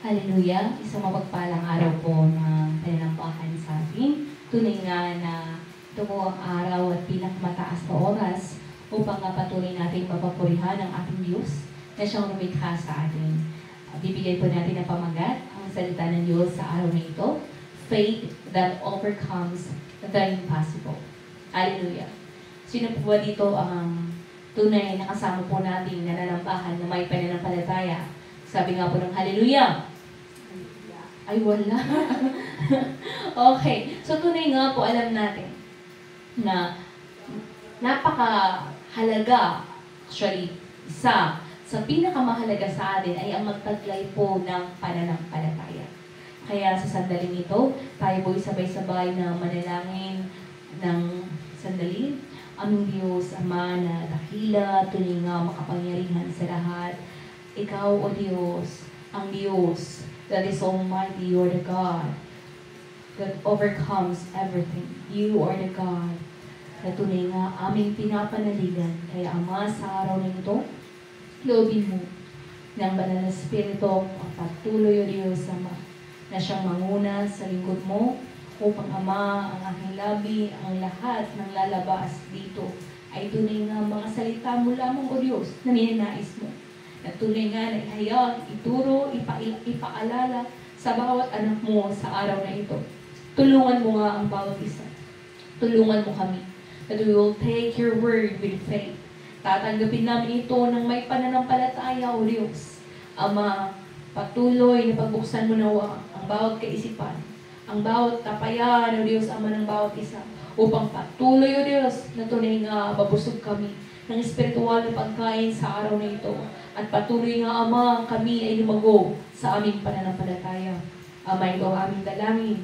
Hallelujah! Isang mapagpalang araw po na pinanampakan sa atin. Tunay nga na ito po ang araw at pinakamataas na oras upang patuloy natin mapapurihan ang ating Diyos na siyang lumikha sa atin. Bibigay po natin ng pamagat ang salita ng Diyos sa araw na ito, faith that overcomes the impossible. Hallelujah! Sino po ba dito ang tunay na kasama po natin na nanampahan na may pananampalataya? Sabi nga po ng hallelujah! Ay, wala. Okay. So, tunay nga po, alam natin na napakahalaga, actually, isa sa pinakamahalaga sa atin ay ang magtaglay po ng pananampalataya. Kaya sa sandaling ito, tayo po'y sabay-sabay na manalangin ng sandali. Aming Diyos, Ama na dakila, tunay nga makapangyarihan sa lahat. Ikaw, O Diyos, ang Diyos that is almighty. You are the God that overcomes everything. You are the God na tunay nga aming pinapanaligan. Kaya Ama, sa araw na ito, loobin mo ng banal na Espiritu ang patuloy, O Diyos, Ama, na siyang manguna sa lingkod mo upang Ama, ang aking labi, ang lahat ng lalabas dito ay tunay nga mga salita mo lamang, O Diyos, na ninanais mo. Na tunay nga na ihayag, ituro, ipaalala sa bawat anak mo sa araw na ito. Tulungan mo nga ang bawat isa. Tulungan mo kami. That we will take your word with faith. Tatanggapin namin ito ng may pananampalataya, O Diyos. Ama, patuloy na pagbuksan mo nawa ang bawat kaisipan, ang bawat kapayan, O Diyos, Ama ng bawat isa, upang patuloy, O Diyos, na tunay nga mabusog kami ng espiritual na pagkain sa araw na ito. At patuloy nga, Ama, kami ay lumago sa aming pananampalataya. Ama, ito ang aming dalangin.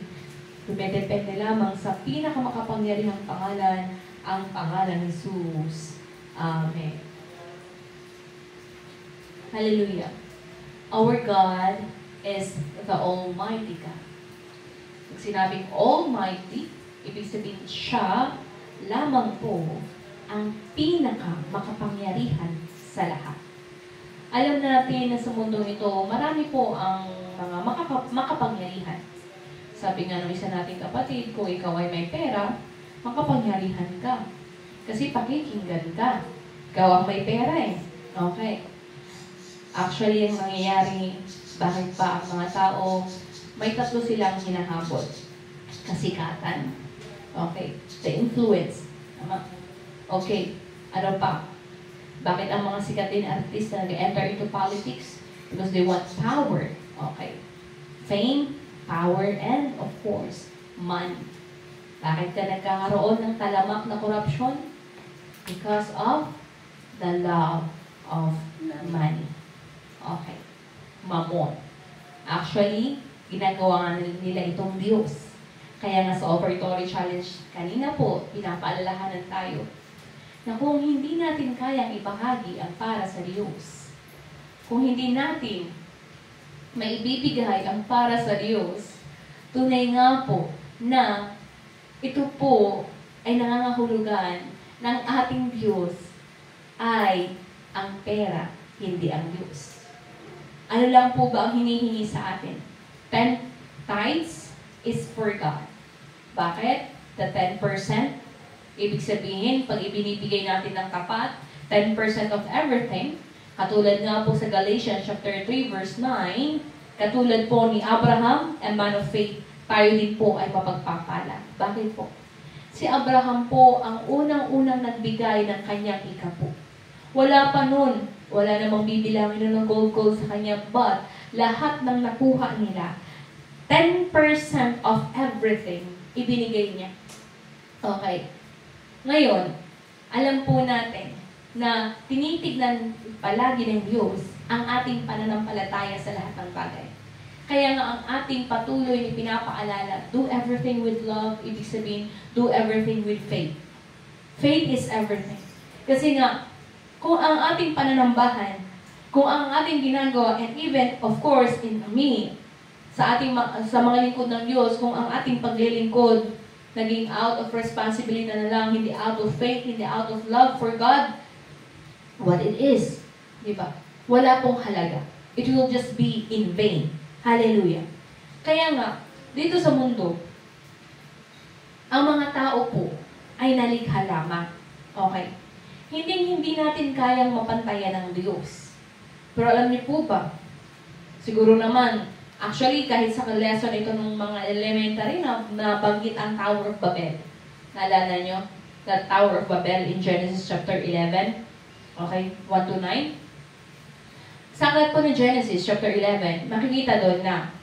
Dumedepende lamang sa pinakamakapangyarihang pangalan, ang pangalan ni Jesus. Amen. Hallelujah. Our God is the Almighty God. Pag sinabing Almighty, ibig sabihin siya lamang po ang pinakamakapangyarihan sa lahat. Alam natin na sa mundong ito, marami po ang mga makapangyarihan. Sabi nga ng isa nating kapatid, kung ikaw ay may pera, makapangyarihan ka. Kasi pakikinggan ka. Ikaw ang may pera eh. Okay. Actually, ang nangyayari, bakit pa ang mga tao, may tatlo silang hinahabol. Kasikatan. Okay. The influence. Okay. Ano pa? Bakit ang mga sikat din artista nag-enter into politics? Because they want power. Okay. Fame, power, and of course, money. Bakit ka nagkakaroon ng talamak na korupsyon? Because of the love of money. Okay. Mamon. Actually, ginagawa nila itong Diyos. Kaya nga sa Offertory Challenge kanina po, pinapaalalahanan tayo na kung hindi natin kayang ibahagi ang para sa Diyos, kung hindi natin maibibigay ang para sa Diyos, tunay nga po na ito po ay nangangahulugan ng ating Diyos ay ang pera, hindi ang Diyos. Ano lang po ba ang hinihingi sa atin? 10 tithes is for God. Bakit? The 10%. Ibig sabihin, pag ibinibigay natin ng tapat, 10% of everything, katulad nga po sa Galatians chapter 3 verse 9, katulad po ni Abraham, a man of faith, tayo din po ay mapagpapala. Bakit po? Si Abraham po ang unang-unang nagbigay ng kanyang ikapo. Wala pa nun, wala namang bibilangin ng gold sa kanya, but lahat ng nakuha nila, 10% of everything, ibinigay niya. Okay. Ngayon, alam po natin na tinitignan palagi ng Diyos ang ating pananampalataya sa lahat ng bagay. Kaya nga ang ating patuloy na pinapaalala, do everything with love, ibig sabihin, do everything with faith. Faith is everything. Kasi nga, kung ang ating pananambahan, kung ang ating ginagawa, and even, of course, in me, sa mga lingkod ng Diyos, kung ang ating paglilingkod, naging out of responsibility na lang, hindi out of faith, hindi out of love for God, what it is. Diba? Wala pong halaga. It will just be in vain. Hallelujah. Kaya nga, dito sa mundo, ang mga tao po ay nalikha lamang. Okay? Hindi natin kayang mapantayan ng Diyos. Pero alam niyo po ba, siguro naman, actually, kahit sa lesson ito ng mga elementary na nabanggit ang Tower of Babel. Naalala niyo? The Tower of Babel in Genesis chapter 11. Okay? 1-9. Sa aklat po ng Genesis chapter 11, makikita doon na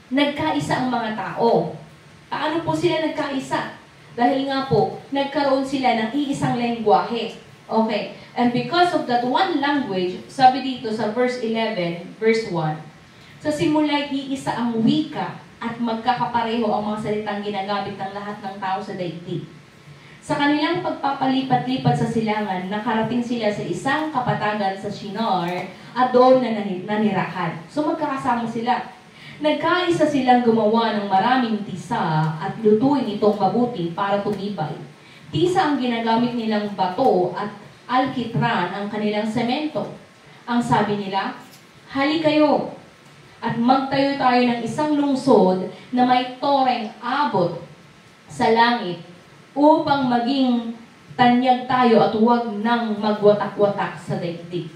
nagkaisa ang mga tao. Paano po sila nagkaisa? Dahil nga po, nagkaroon sila ng iisang lengguwahe. Okay. And because of that one language, sabi dito sa verse 11, verse 1, sa simula iisa ang wika at magkakapareho ang mga salitang ginagamit ng lahat ng tao sa daigdig. Sa kanilang pagpapalipat-lipat sa silangan, nakarating sila sa isang kapatagan sa Shinar at doon na nanirahan. So magkakasama sila. Nagkaisa silang gumawa ng maraming tisa at lutuin itong mabuti para tumibay. Tisa ang ginagamit nilang bato at alkitran ang kanilang semento. Ang sabi nila, hali kayo at magtayo tayo ng isang lungsod na may toreng abot sa langit upang maging tanyag tayo at huwag nang magwatak-watak sa daigdig.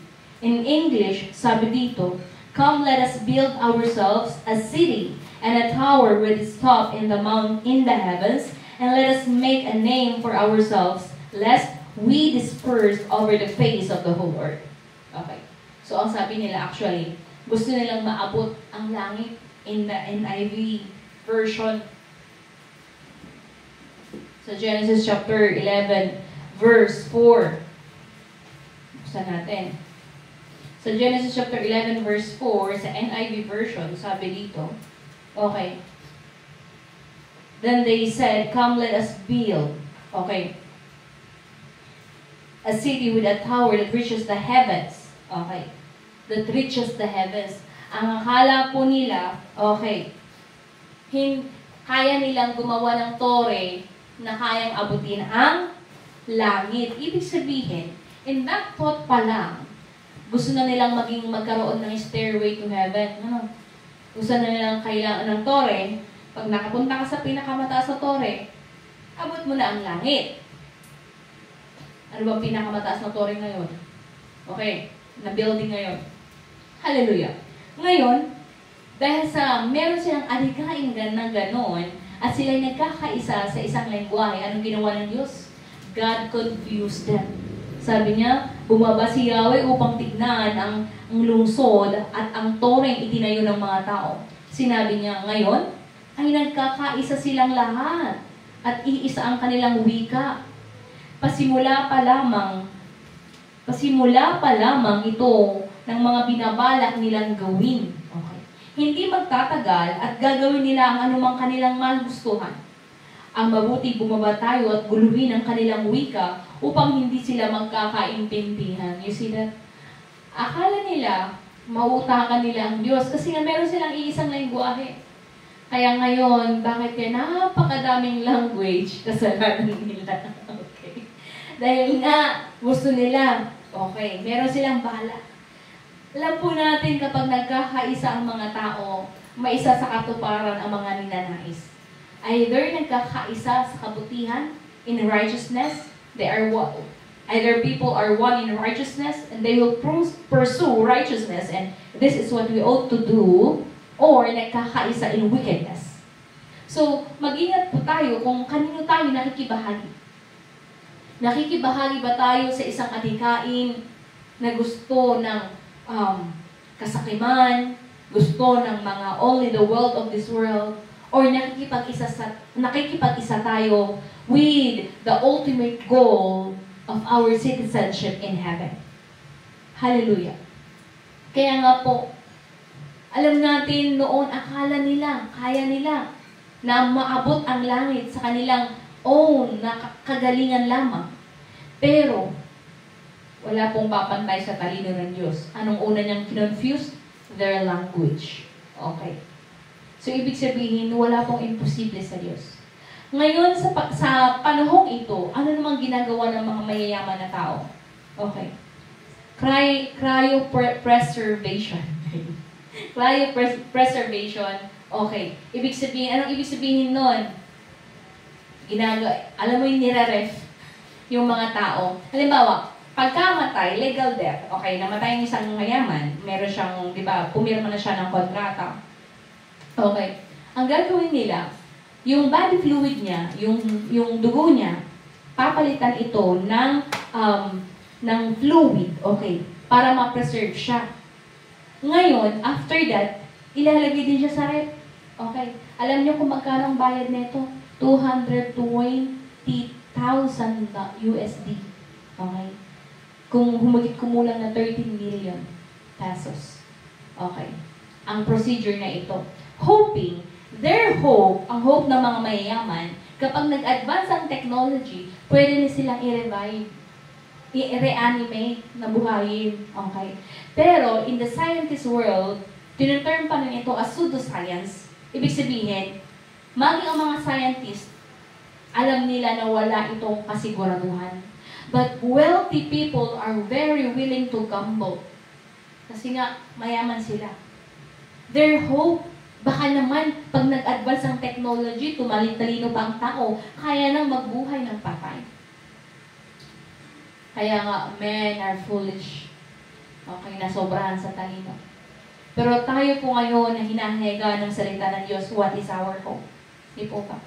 In English, sabi dito, come, let us build ourselves a city and a tower with its top in the heavens, and let us make a name for ourselves, lest we disperse over the face of the whole earth. Okay. So, ang sabi nila actually, gusto nilang maabot ang langit in the NIV version. Sa Genesis chapter 11, verse 4. Buksan natin. Sa Genesis chapter 11, verse 4, sa NIV version, sabi dito, okay. Then they said, come, let us build. Okay. A city with a tower that reaches the heavens. Okay. That reaches the heavens. Ang akala po nila, okay, kaya nilang gumawa ng tore na kayang abutin ang langit. Ibig sabihin, in that thought pa lang, gusto na nilang magkaroon ng stairway to heaven. Ano? Gusto na nilang kailangan ng tore. Pag nakapunta ka sa pinakamataas na tore, abot mo na ang langit. Ano ba pinakamataas na tore ngayon? Okay, na building ngayon. Hallelujah. Ngayon, dahil sa meron silang adhikain na ganon, at sila'y nagkakaisa sa isang lengguwahe, anong ginawa ng Diyos? God confused them. Sabi niya, bumaba si Yahweh upang tignan ang lungsod at ang toreng itinayo ng mga tao. Sinabi niya, ngayon, ay nagkakaisa silang lahat at iisa ang kanilang wika. Pasimula pa lamang ito ng mga binabalak nilang gawin. Okay. Hindi magtatagal at gagawin nila ang anumang kanilang magustuhan. Ang mabuti bumaba tayo at guluhin ang kanilang wika upang hindi sila magkakaintindihan. You see that? Akala nila, mautakan nila ang Diyos kasi nga meron silang iisang lengguwahe. Kaya ngayon, bakit kaya napakadaming language kasalanan nila? Okay. Dahil nga, gusto nila, okay, meron silang bala. Alam po natin kapag nagkakaisa ang mga tao, maisa sa katuparan ang mga ninanais. Either nagkakaisa sa kabutihan, in righteousness, either people are one in righteousness and they will pursue righteousness and this is what we ought to do, or nagkakaisa in wickedness. So, mag-ingat po tayo kung kanino tayo nakikibahagi. Nakikibahagi ba tayo sa isang adhikain na gusto ng kasakiman, gusto ng mga only the wealth of this world, or nakikipag-isa tayo with the ultimate goal of our citizenship in heaven. Hallelujah. Kaya nga po, alam natin noon, akala nila, kaya nila na maabot ang langit sa kanilang own na kagalingan lamang. Pero, wala pong papantay sa talino ng Diyos. Anong una niyang confused? Their language. Okay. So, ibig sabihin, wala pong imposible sa Diyos. Ngayon, sa panahong ito, ano namang ginagawa ng mga mayayaman na tao? Okay. Cryopreservation. Cryopreservation. Okay. Anong ibig sabihin nun? Alam mo yung nire-ref yung mga tao. Halimbawa, pagkamatay, legal death, okay, namatay ng isang mayaman, meron siyang, di ba, pumirma na siya ng kontrata. Okay. Ang gagawin nila, yung body fluid niya, yung dugo niya, papalitan ito ng fluid, okay, para ma-preserve siya. Ngayon, after that, ilalagay din siya sa ref. Okay. Alam niyo kung magkano ang bayad nito? $220,000 USD. Okay. Kung kumulang na 13 million pesos. Okay. Ang procedure na ito. Hoping, ang hope ng mga mayayaman, kapag nag-advance ang technology, pwede na silang i-revive, i-reanimate, na buhayin. Okay. Pero, in the scientist world, tinuterm pa rin ito as pseudoscience. Ibig sabihin, maging ang mga scientist, alam nila na wala itong kasiguraduhan. But wealthy people are very willing to gamble. Kasi nga, mayaman sila. Their hope, baka naman, pag nag-advance ang technology, tumalino pa ang tao, kaya nang magbuhay ng patay. Kaya nga, men are foolish. Okay, nasobrahan sa talino. Pero tayo po ngayon na hinahega ng salita ng Diyos, what is our hope? Di po ba?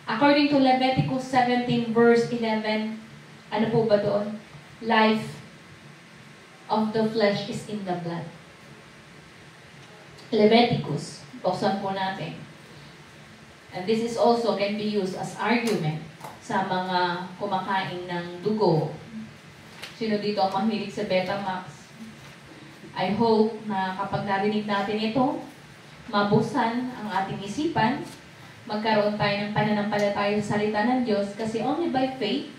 According to Leviticus 17 verse 11, ano po ba doon? Life of the flesh is in the blood. Leviticus, buksan po natin. And this is also can be used as argument sa mga kumakain ng dugo. Sino dito ang mahilig sa Betamax? I hope na kapag narinig natin ito, mabusan ang ating isipan, magkaroon tayo ng pananampalataya sa salita ng Diyos kasi only by faith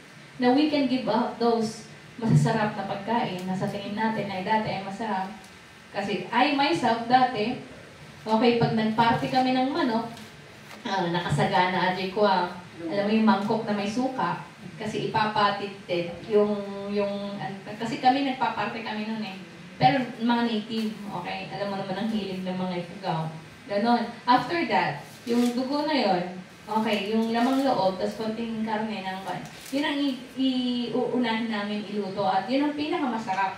na we can give up those masasarap na pagkain na sa tingin natin ay dati ay masarap. Kasi I myself dati, okay, pag nag-party kami ng manok, nakasagana ajay ko alam mo yung mangkok na may suka, kasi ipapatitid kasi kami nagpa-party kami noon eh. Pero mga native, okay, alam mo naman ang hilig ng mga Ifugao. Ganon. After that, yung dugo na yon, okay, yung lamang loob, tapos konting karne ng ban. Yun ang iuunahin namin iluto at yun ang pinakamasarap.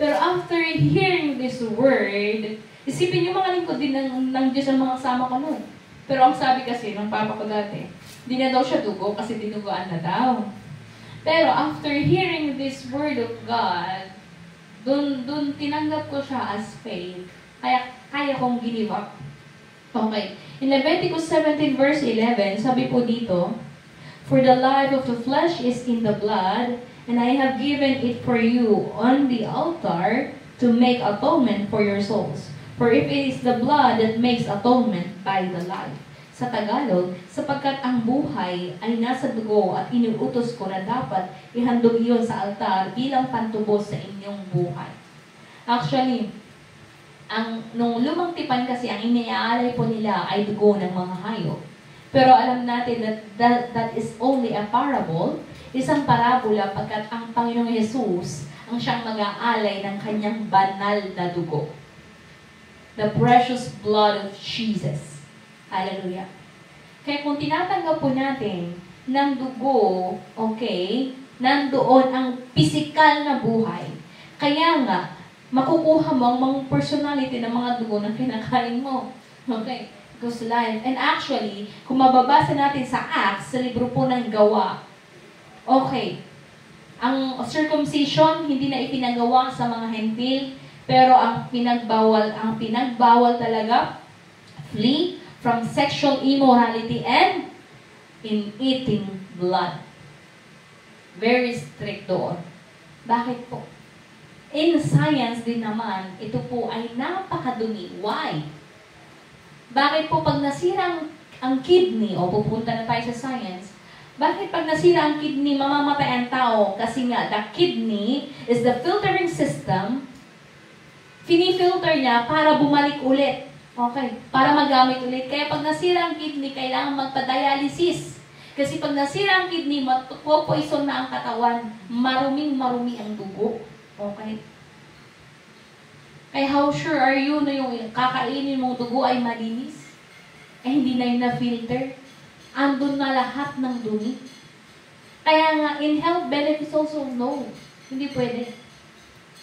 Pero after hearing this word, isipin nyo mga lingkod din ng Diyos ang mga kasama ko nun. Pero ang sabi kasi ng papa ko dati, di na daw siya dugo kasi dinuguan na daw. Pero after hearing this word of God, dun tinanggap ko siya as faith. Kaya kong give up. Okay. In Leviticus 17 verse 11, sabi po dito, "For the life of the flesh is in the blood, and I have given it for you on the altar to make atonement for your souls. For if it is the blood that makes atonement by the life." Sa Tagalog, sapagkat ang buhay ay nasa dugo at iniutos ko na dapat ihandog iyon sa altar bilang pantubos sa inyong buhay. Actually, nung lumang tipan kasi, ang iniaalay po nila ay dugo ng mga hayop. Pero alam natin that is only a parable, isang parabola pagkat ang Panginoong Yesus ang siyang mag-aalay ng kanyang banal na dugo. The precious blood of Jesus. Hallelujah. Kaya kung tinatanggap po natin ng dugo, okay, nandoon ang pisikal na buhay. Kaya nga, makukuha mo ang mga personality ng mga dugo na kinakain mo. Okay? Because life. And actually, kung mababasa natin sa Acts, sa libro po ng Gawa, okay, ang circumcision hindi na ipinagawa sa mga hentil, pero ang pinagbawal talaga, flee from sexual immorality and in eating blood. Very strict doon. Bakit po? In science din naman, ito po ay napakadumi. Why? Bakit po pag nasira ang kidney, o pupunta na tayo sa science, bakit pag nasira ang kidney, mamamatay ang tao? Kasi nga, the kidney is the filtering system, finifilter niya para bumalik ulit. Okay, para magamit ulit. Kaya pag nasira ang kidney, kailangan magpa-dialysis. Kasi pag nasira ang kidney, poison na ang katawan, maruming-marumi ang dugo. Okay? Kaya how sure are you na yung kakainin mong dugo ay malinis? Hindi na yung na-filter. Andun na lahat ng dumi. Kaya nga, in health benefits also, no. Hindi pwede.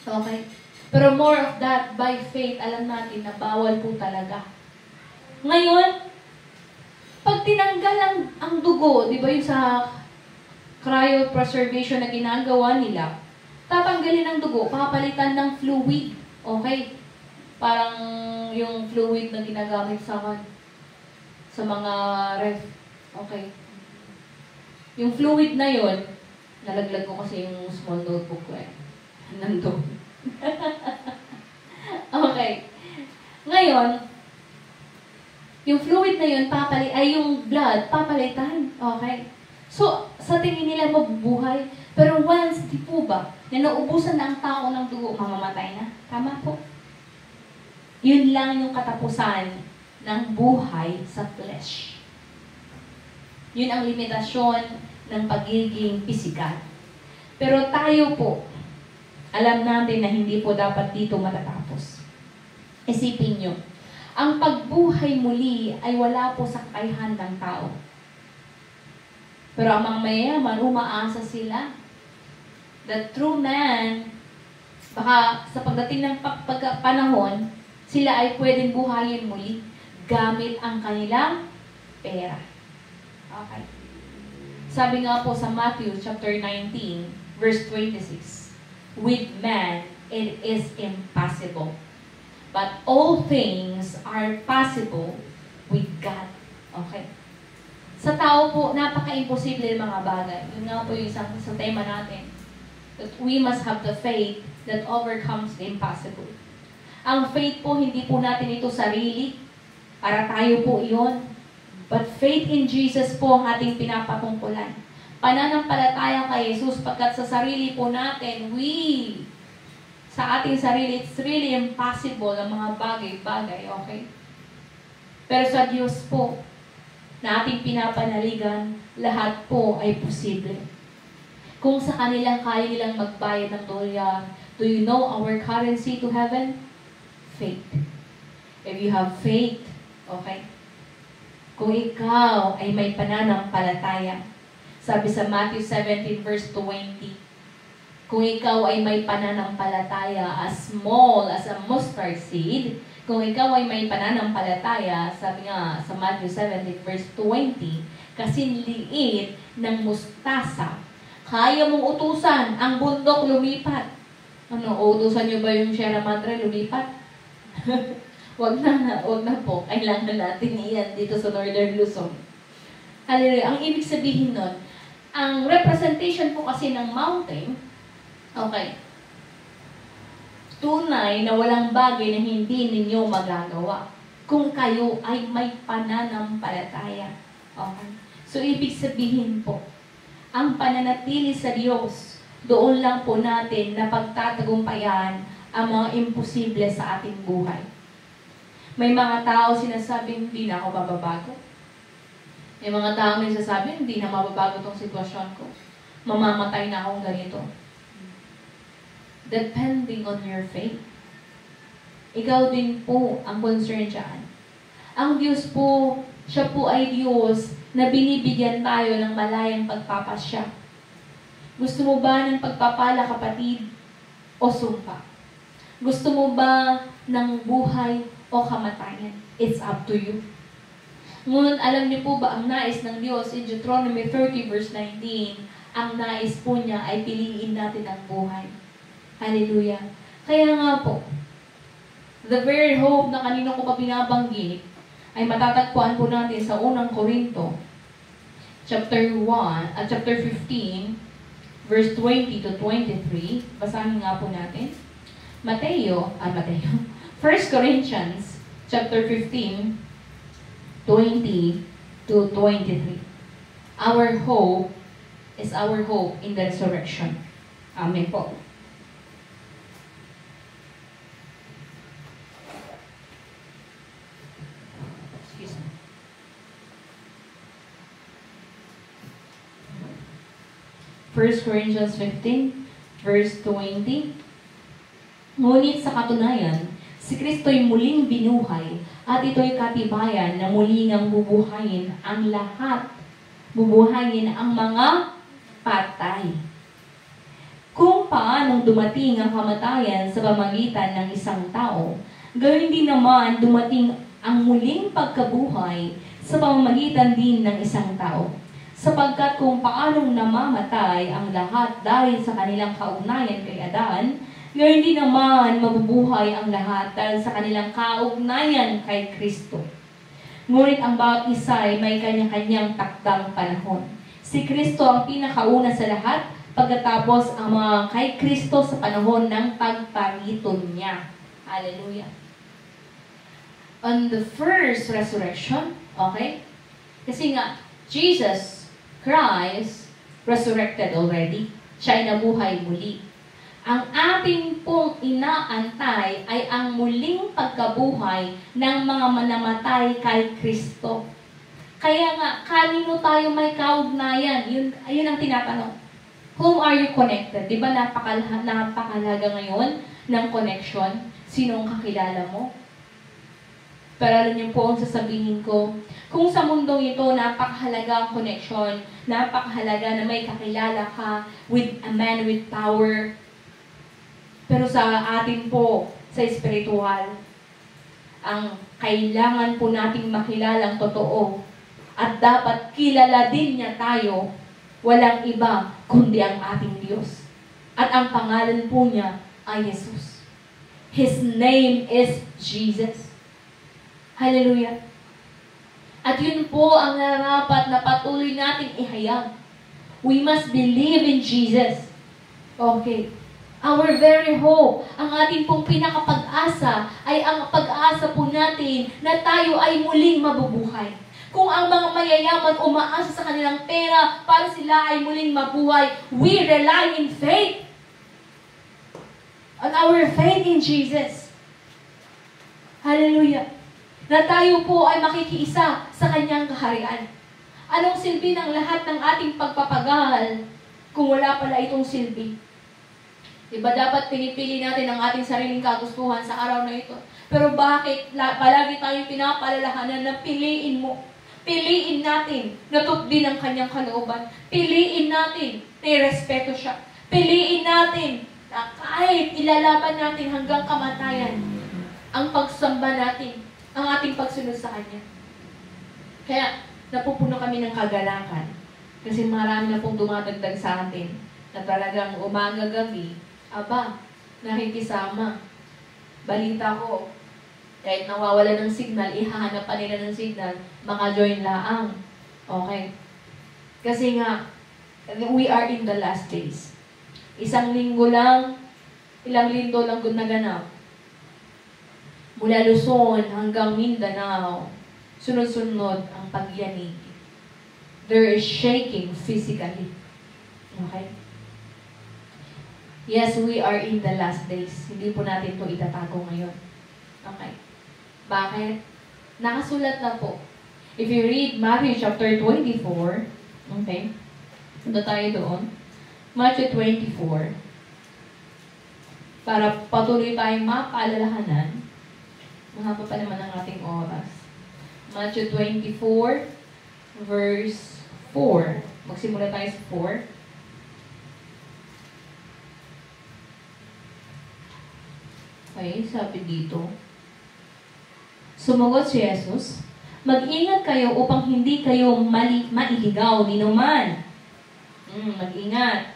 Okay? Pero more of that, by faith, alam natin na bawal po talaga. Ngayon, pag tinanggal ang dugo, di ba yung sa cryopreservation na ginagawa nila, tatanggalin ang dugo, papalitan ng fluid. Okay? Parang yung fluid na ginagamit sa mga ref. Okay. Yung fluid na yon, nalaglag ko kasi yung small notebook ko nandun. Okay. Ngayon, yung fluid na yun, yung blood, papalitan. Okay? So, sa tingin nila mabubuhay. Pero once, di po ba, na naubusan na ang tao ng dugo, mamamatay na. Tama po. Yun lang yung katapusan ng buhay sa flesh. Yun ang limitasyon ng pagiging pisikal. Pero tayo po, alam natin na hindi po dapat dito matatapos. Isipin nyo, ang pagbuhay muli ay wala po sa kakayahan ng tao. Pero ang mga mayayaman, umaasa sila. The true man, baka sa pagdating ng panahon, sila ay pwedeng buhayin muli gamit ang kanilang pera. Okay. Sabi nga po sa Matthew chapter 19, verse 26, with man, it is impossible. But all things are possible with God. Okay. Sa tao po, napaka-imposible mga bagay. Yun nga po yung isang sa tema natin. That we must have the faith that overcomes the impossible. Ang faith po, hindi po natin ito sarili. Para tayo po iyon. But faith in Jesus po ang ating pinapatungkulan. Pananampalataya kay Jesus pagkat sa sarili po natin, sa ating sarili, it's really impossible ang mga bagay-bagay, okay? Pero sa Diyos po, na ating pinapanaligan, lahat po ay posible. Kung sa kanilang kaya nilang magbayad ng dolyar, do you know our currency to heaven? Faith. If you have faith, okay? Kung ikaw ay may pananampalataya, sabi sa Matthew 17 verse 20, kung ikaw ay may pananampalataya as small as a mustard seed, kung ikaw ay may pananampalataya, sabi nga sa Matthew 17 verse 20, kasing liit ng mustasa, kaya mong utusan ang bundok lumipat. Utusan nyo ba yung Sierra Madre lumipat? Wag na po. Kailangan natin iyan dito sa Northern Luzon. Hallelujah. Ang ibig sabihin nun, ang representation po kasi ng mountain, okay, tunay na walang bagay na hindi ninyo magagawa kung kayo ay may pananampalataya. Okay? So, ibig sabihin po, ang pananatili sa Diyos, doon lang po natin na pagtatagumpayan ang mga imposible sa ating buhay. May mga tao sinasabing, hindi na ako mababago. May mga tao sinasabing, hindi na mababago tong sitwasyon ko. Mamamatay na akong ganito. Depending on your faith. Ikaw din po ang concern dyan. Ang Diyos po, siya po ay Diyos na binibigyan tayo ng malayang pagpapasya. Gusto mo ba ng pagpapala, kapatid, o sumpa? Gusto mo ba ng buhay o kamatayan? It's up to you. Ngunit alam niyo po ba ang nais ng Diyos in Deuteronomy 30 verse 19, ang nais po niya ay piliin natin ang buhay. Hallelujah. Kaya nga po, the very hope na kanino ko pa binabanggit ay matatagpuan po natin sa unang Korinto, chapter 15, verse 20 to 23. Basahin nga po natin. Mateo, 1 Corinthians, chapter 15, 20 to 23. Our hope is our hope in the resurrection. Amen po. Excuse me. First Corinthians 15, verse 20. Ngunit sa katunayan, Si Kristo'y muling binuhay at ito'y katibayan na muli ngang bubuhayin ang lahat. Bubuhayin ang mga patay. Kung paanong dumating ang kamatayan sa pamamagitan ng isang tao, gayon din naman dumating ang muling pagkabuhay sa pamamagitan din ng isang tao. Sapagkat kung paanong namamatay ang lahat dahil sa kanilang kaugnayan kay Adan, ngayon din naman mabubuhay ang lahat dahil sa kanilang kaugnayan kay Kristo. Ngunit ang bawat isa ay may kanya-kanyang takdang panahon. Si Kristo ang pinakauna sa lahat, pagkatapos ang mga kay Kristo sa panahon ng pagpariton niya. Hallelujah. On the first resurrection, okay? Kasi nga, Jesus Christ resurrected already. Siya ay nabuhay muli. Ang ating pong inaantay ay ang muling pagkabuhay ng mga manamatay kay Kristo. Kaya nga, kanino tayo may kaugnayan? Yun ang tinatanong. Whom are you connected? Di ba napakalaga ngayon ng connection? Sinong kakilala mo? Pero alam niyo po ang sasabihin ko, kung sa mundong ito, napakahalaga ang connection, napakahalaga na may kakilala ka with a man with power. Pero sa atin po, sa espiritual, ang kailangan po nating makilalang totoo at dapat kilala din niya tayo, walang iba kundi ang ating Diyos. At ang pangalan po niya ay Jesus. His name is Jesus. Hallelujah. At yun po ang narapat na patuloy nating ihayag. We must believe in Jesus. Okay. Our very hope, ang ating pong pinakapag-asa ay ang pag-asa po natin na tayo ay muling mabubuhay. Kung ang mga mayayaman umaasa sa kanilang pera para sila ay muling mabuhay, we rely in faith. On our faith in Jesus. Hallelujah. Na tayo po ay makikiisa sa kanyang kaharian. Anong silbi ng lahat ng ating pagpapagal kung wala pala itong silbi? Diba dapat pinipili natin ang ating sariling kagustuhan sa araw na ito? Pero bakit palagi tayong pinapalalahanan na piliin mo? Piliin natin na tupdin ang kanyang kalooban. Piliin natin na irespeto siya. Piliin natin na kahit ilalaban natin hanggang kamatayan ang pagsamba natin, ang ating pagsunod sa kanya. Kaya napupuno kami ng kagalakan kasi marami na pong dumadagdag sa atin na talagang umaga-gabi, nakikisama. Balita ko, kahit nawawala ng signal, ihahanap pa nila ng signal, maka-join laang. Okay? Kasi nga, we are in the last days. Isang linggo lang, ilang linggo lang naganap. Mula Luzon hanggang Mindanao, sunod-sunod ang pagyanig. There is shaking physically. Okay? Yes, we are in the last days. Hindi po natin ito itatago ngayon. Okay. Bakit? Nakasulat na po. If you read Matthew chapter 24, okay, punta tayo doon. Matthew 24, para patuloy tayong mapaalalahanan. Mahaba pa naman ang ating oras. Matthew 24, verse 4. Magsimula tayo sa 4. Okay, sabi dito. Sumagot si Jesus, mag-ingat kayo upang hindi kayo mailigaw ni numan. Mag-ingat.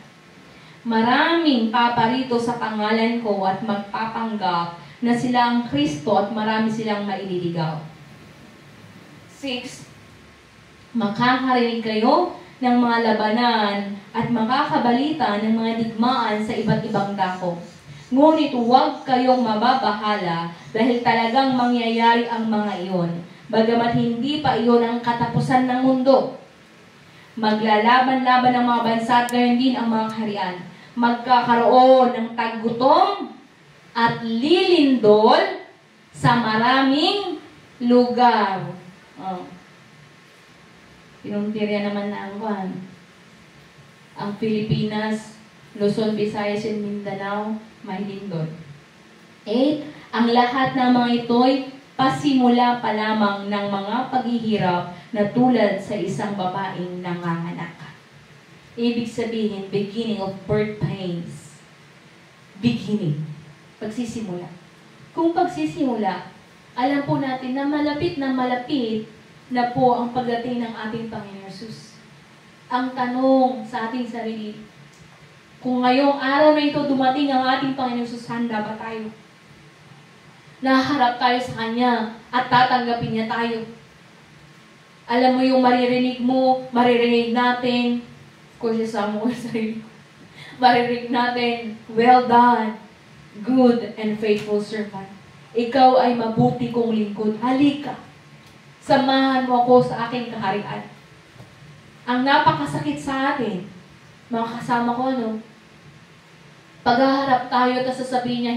Maraming paparito sa pangalan ko at magpapanggap na sila ang Kristo at marami silang maililigaw. 6. Makakarinig kayo ng mga labanan at makakabalita ng mga digmaan sa iba't ibang dako. Ngunit huwag kayong mababahala dahil talagang mangyayari ang mga iyon, bagamat hindi pa iyon ang katapusan ng mundo. Maglalaban-laban ang mga bansa at gayon din ang mga kaharian. Magkakaroon ng taggutom at lilindol sa maraming lugar. Pinuntirya naman na ang Pilipinas, Luzon, Visayas, and Mindanao, may lindol. 8. Ang lahat ng mga ito'y pasimula pa lamang ng mga paghihirap na tulad sa isang babaeng nanganganak. Ibig sabihin, beginning of birth pains. Beginning. Pagsisimula. Kung pagsisimula, alam po natin na malapit na po ang pagdating ng ating Panginoon Jesus. Ang tanong sa ating sarili, kung ngayong araw na ito dumating ang ating Panginoon Jesus, handa ba tayo? Naharap tayo sa Kanya at tatanggapin niya tayo. Alam mo yung maririnig natin, of course, isama ko sa sarili. Maririnig natin, well done, good and faithful servant. Ikaw ay mabuti kong lingkod. Halika, samahan mo ako sa aking kaharian. Ang napakasakit sa atin, mga kasama ko, paghaharap tayo, tapos sasabihin niya,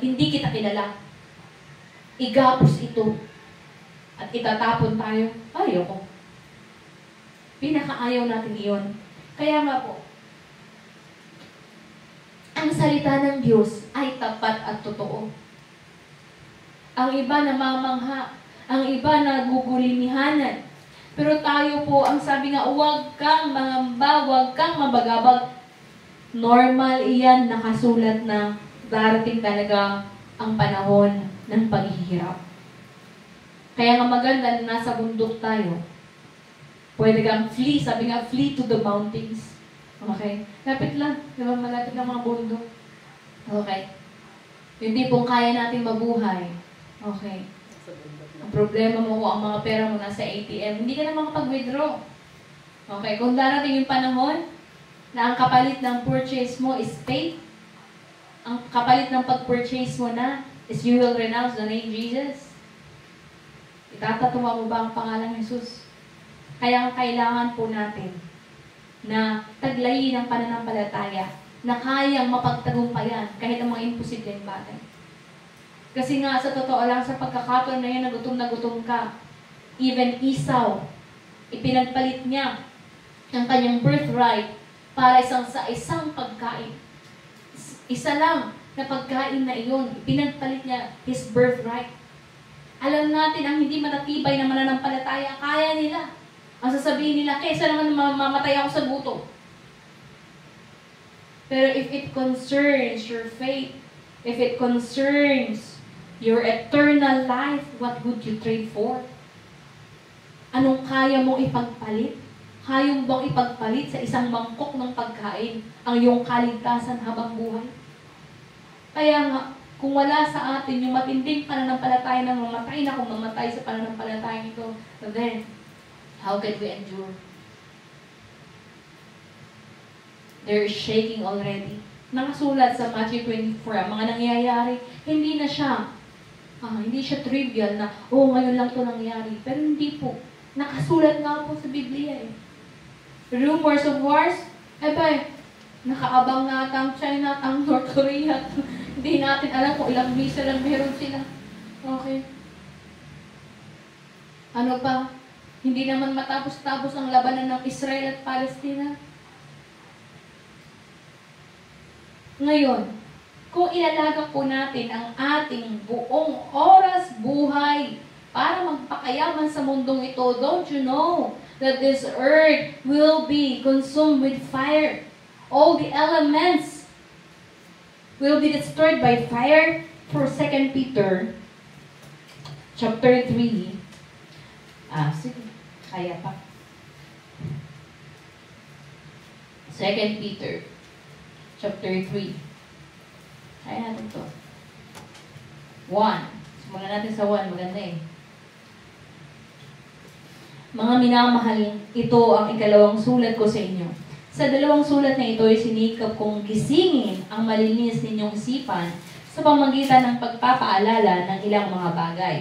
hindi kita kilala. Igapos ito. At itatapon tayo. Ayoko. Pinakaayaw natin iyon. Kaya nga po, ang salita ng Diyos ay tapat at totoo. Ang iba namamangha, ang iba nagugulinihanan. Pero tayo po, ang sabi nga, huwag kang mangamba, huwag kang mabagabag. Normal iyan, nakasulat na darating talaga ang panahon ng paghihirap. Kaya nga maganda na nasa bundok tayo. Pwede kang flee, sabi nga, flee to the mountains. Okay? Lapit lang, diba? Malapit lang mga bundok. Okay? Hindi pong kaya natin mabuhay. Okay? Ang problema mo kung ang mga pera mo nasa ATM, hindi ka na makapag-withdraw. Okay? Kung darating yung panahon na ang kapalit ng purchase mo is faith, ang kapalit ng pag-purchase mo na is you will renounce the name Jesus. Itatatuwa mo ba ang pangalang Jesus? Kaya kailangan po natin na taglayin ang pananampalataya na kayang mapagtagumpayan kahit ang mga imposibleng bagay. Kasi nga, sa totoo lang, sa pagkakataon na yan, na gutom ka. Even Esau, ipinagpalit niya ang kanyang birthright para sa isang pagkain. Isa lang na pagkain na iyon, ipinagpalit niya his birthright. Alam natin, ang hindi matatibay na mananampalataya, kaya nila. Ang sasabihin nila, kaysa naman mamatay ako sa gutom. Pero if it concerns your faith, if it concerns your eternal life, what would you trade for? Anong kaya mong ipagpalit? Kaya mo bang ipagpalit sa isang mangkok ng pagkain ang iyong kaligtasan habang buhay? Kaya nga, kung wala sa atin yung matinding pananampalataya na mamatay na kung mamatay sa pananampalataya ito, then, how can we endure? They're shaking already. Nakasulat sa Matthew 24, ang mga nangyayari, hindi siya trivial na, ngayon lang ito nangyari. Pero hindi po. Nakasulat nga po sa Biblia eh. Rumors of wars, nakaabang na ang China at ang North Korea. Hindi natin alam kung ilang missile lang meron sila. Okay. Ano pa? Hindi naman matapos-tapos ang labanan ng Israel at Palestina. Ngayon, kung ilalaga po natin ang ating buong oras buhay para magpakayaman sa mundong ito, don't you know that this earth will be consumed with fire? All the elements will be destroyed by fire. For 2 Peter chapter 3. Sige, kaya pa. 2 Peter chapter 3. Kaya natin to. 1. Simulan natin sa 1. Maganda eh. Mga minamahal, ito ang ikalawang sulat ko sa inyo. Sa dalawang sulat na ito ay sinikap kong gisingin ang malinis ninyong isipan sa pamamagitan ng pagpapaalala ng ilang mga bagay.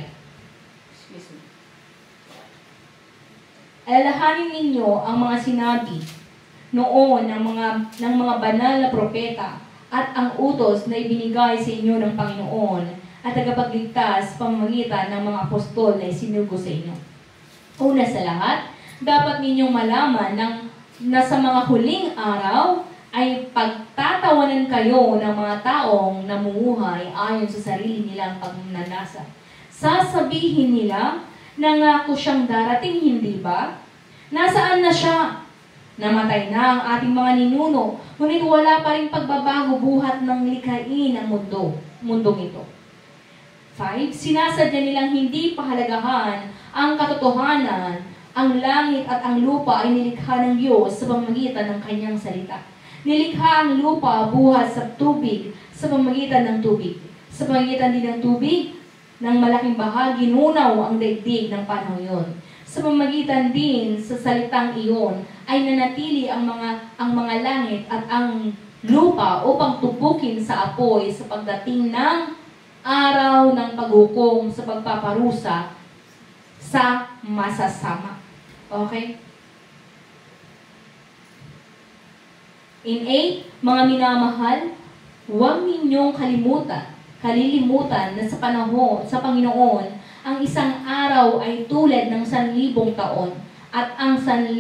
Excuse me. Alalahanin ninyo ang mga sinabi noon ng mga banal na propeta at ang utos na ibinigay sa inyo ng Panginoon at tagapagligtas pamamagitan ng mga apostol na isinugo sa inyo. Una sa lahat, dapat ninyong malaman na sa mga huling araw ay pagtatawanan kayo ng mga taong namumuhay ayon sa sarili nilang pagnanasa. Sasabihin nila, nangako siyang darating, hindi ba? Nasaan na siya? Namatay na ang ating mga ninuno, ngunit wala pa rin pagbabago buhat ng likhain ang mundong ito. 5. Sinasadya nilang hindi pahalagahan ang katotohanan, ang langit at ang lupa ay nilikha ng Diyos sa pamamagitan ng kanyang salita. Nilikha ang lupa buhat sa tubig sa pamamagitan ng tubig. Sa pamamagitan din ng tubig, ng malaking bahagi nunaw ang daigdig ng panahon yun. Sa pamamagitan din sa salitang iyon ay nanatili ang mga langit at ang lupa upang tubukin sa apoy sa pagdating ng araw ng paghukom sa pagpaparusa sa masasama. Okay? In 8, mga minamahal, huwag ninyong kalilimutan na sa Panginoon, ang isang araw ay tulad ng 1,000 taon at ang 1,000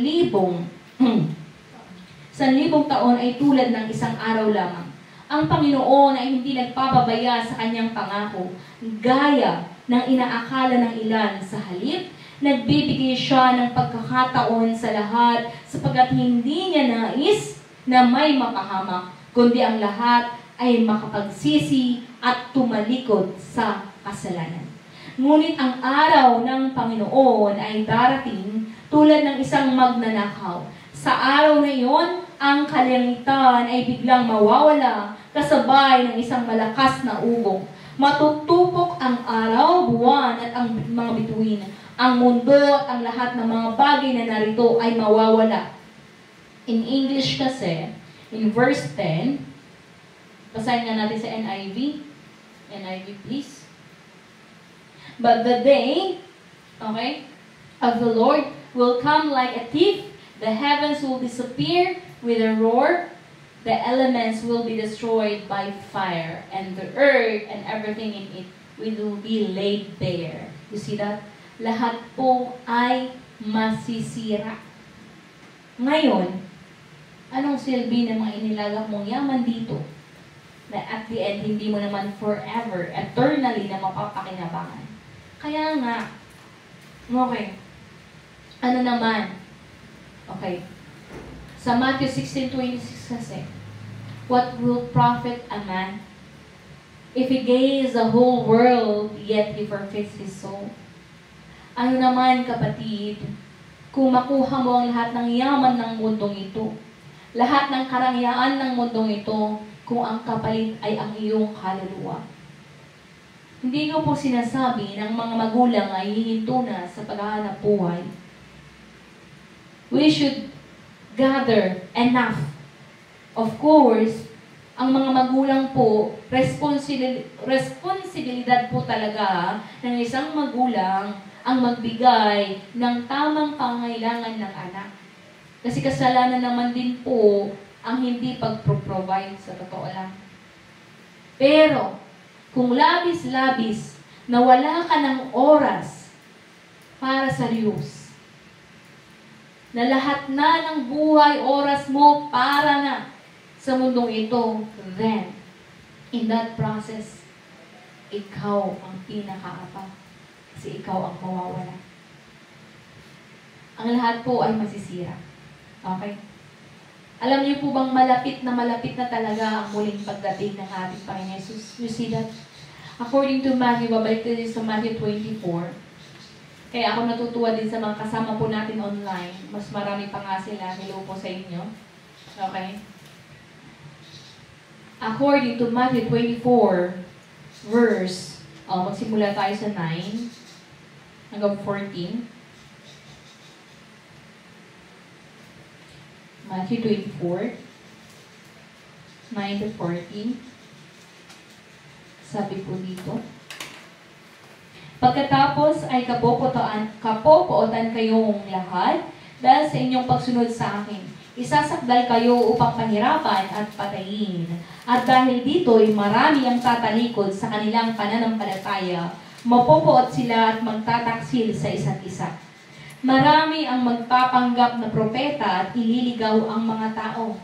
taon ay tulad ng isang araw lamang. Ang Panginoon ay hindi nagpapabaya sa kanyang pangako, gaya ng inaakala ng ilan. Sa halip, nagbibigay siya ng pagkakataon sa lahat sapagkat hindi niya nais na may mapahamak, kundi ang lahat ay makapagsisi at tumalikod sa kasalanan. Ngunit ang araw ng Panginoon ay darating tulad ng isang magnanakaw. Sa araw na iyon, ang kalangitan ay biglang mawawala kasabay ng isang malakas na ugong. Matutupok ang araw, buwan at ang mga bituin. Ang mundo at ang lahat ng mga bagay na narito ay mawawala. In English kasi, in verse 10, basahin nga natin sa NIV. NIV, please. But the day, okay, of the Lord will come like a thief. The heavens will disappear with a roar. The elements will be destroyed by fire. And the earth and everything in it will be laid bare. You see that? Lahat po ay masisira. Ngayon, anong silbi ng mga inilagak mong yaman dito? Na at the end, hindi mo naman forever, eternally na mapapakinabangan. Kaya nga, okay, ano naman? Okay, sa Matthew 16:26 kasi, what will profit a man if he gains the whole world, yet he forfeits his soul? Ano naman, kapatid, kung makuha mo ang lahat ng yaman ng mundong ito, lahat ng karangyaan ng mundong ito, kung ang kapalit ay ang iyong kaluluwa. Hindi ko po sinasabi ng mga magulang ay hihinto na sa paghahanap buhay. We should gather enough. Of course, ang mga magulang po, responsibilidad po talaga ng isang magulang ang magbigay ng tamang pangangailangan ng anak. Kasi kasalanan naman din po ang hindi pag-provide sa totoo lang. Pero, kung labis-labis na wala ka ng oras para sa Diyos, na lahat na ng buhay, oras mo para na sa mundong ito, then, in that process, ikaw ang pinakaapa. Kasi ikaw ang mawawala. Ang lahat po ay masisira. Okay? Alam niyo po bang malapit na talaga ang muling pagdating ng ating Panginoon Jesus? You see that? According to Matthew, babalik tayo sa Matthew 24. Kaya ako natutuwa din sa mga kasama po natin online. Mas marami pa nga sila. Hello po sa inyo. Okay? According to Matthew 24, verse, magsimula tayo sa 9 hanggang 14. Matthew 24, 9 to 14. Sabi po dito, pagkatapos ay kapopootan kayong lahat dahil sa inyong pagsunod sa akin. Isasakdal kayo upang pahirapan at patayin. At dahil dito ay marami ang tatalikod sa kanilang pananampalataya, mapopoot sila at magtataksil sa isa't isa. Marami ang magpapanggap na propeta at ililigaw ang mga tao.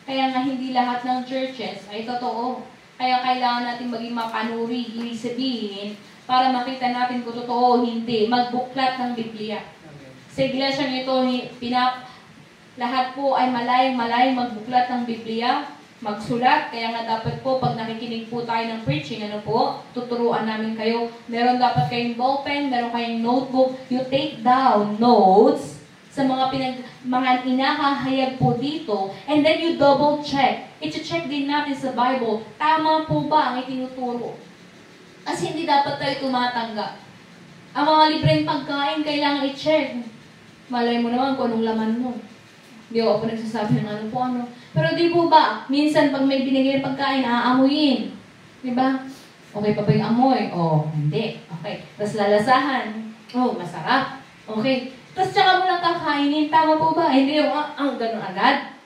Kaya nga hindi lahat ng churches ay totoo. Kaya kailangan natin maging mapanuri, ibig sabihin, para makita natin kung totoo o hindi, magbuklat ng Biblia. Sa iglesia nito, lahat po ay malay magbuklat ng Biblia, magsulat. Kaya nga dapat po, pag nakikinig po tayo ng preaching, tuturuan namin kayo. Meron dapat kayong ballpen, meron kayong notebook. You take down notes sa mga inahahayag po dito, and then you double check. I-check din natin sa Bible, tama po ba ang itinuturo? Kasi hindi dapat tayo tumatanggap. Ang mga libreng pagkain, kailangan i-check. Malay mo naman kung anong laman mo. Hindi ako nagsasabi ng ano po ano. Pero di po ba, minsan pag may binigay ng pagkain, aamuyin. Di ba? Okay pa ba yung amoy? Oh, hindi. Okay. Tapos lalasahan. Oh, masarap. Okay. Tapos tsaka mo lang kakainin, tama po ba? Hindi yung ganun agad.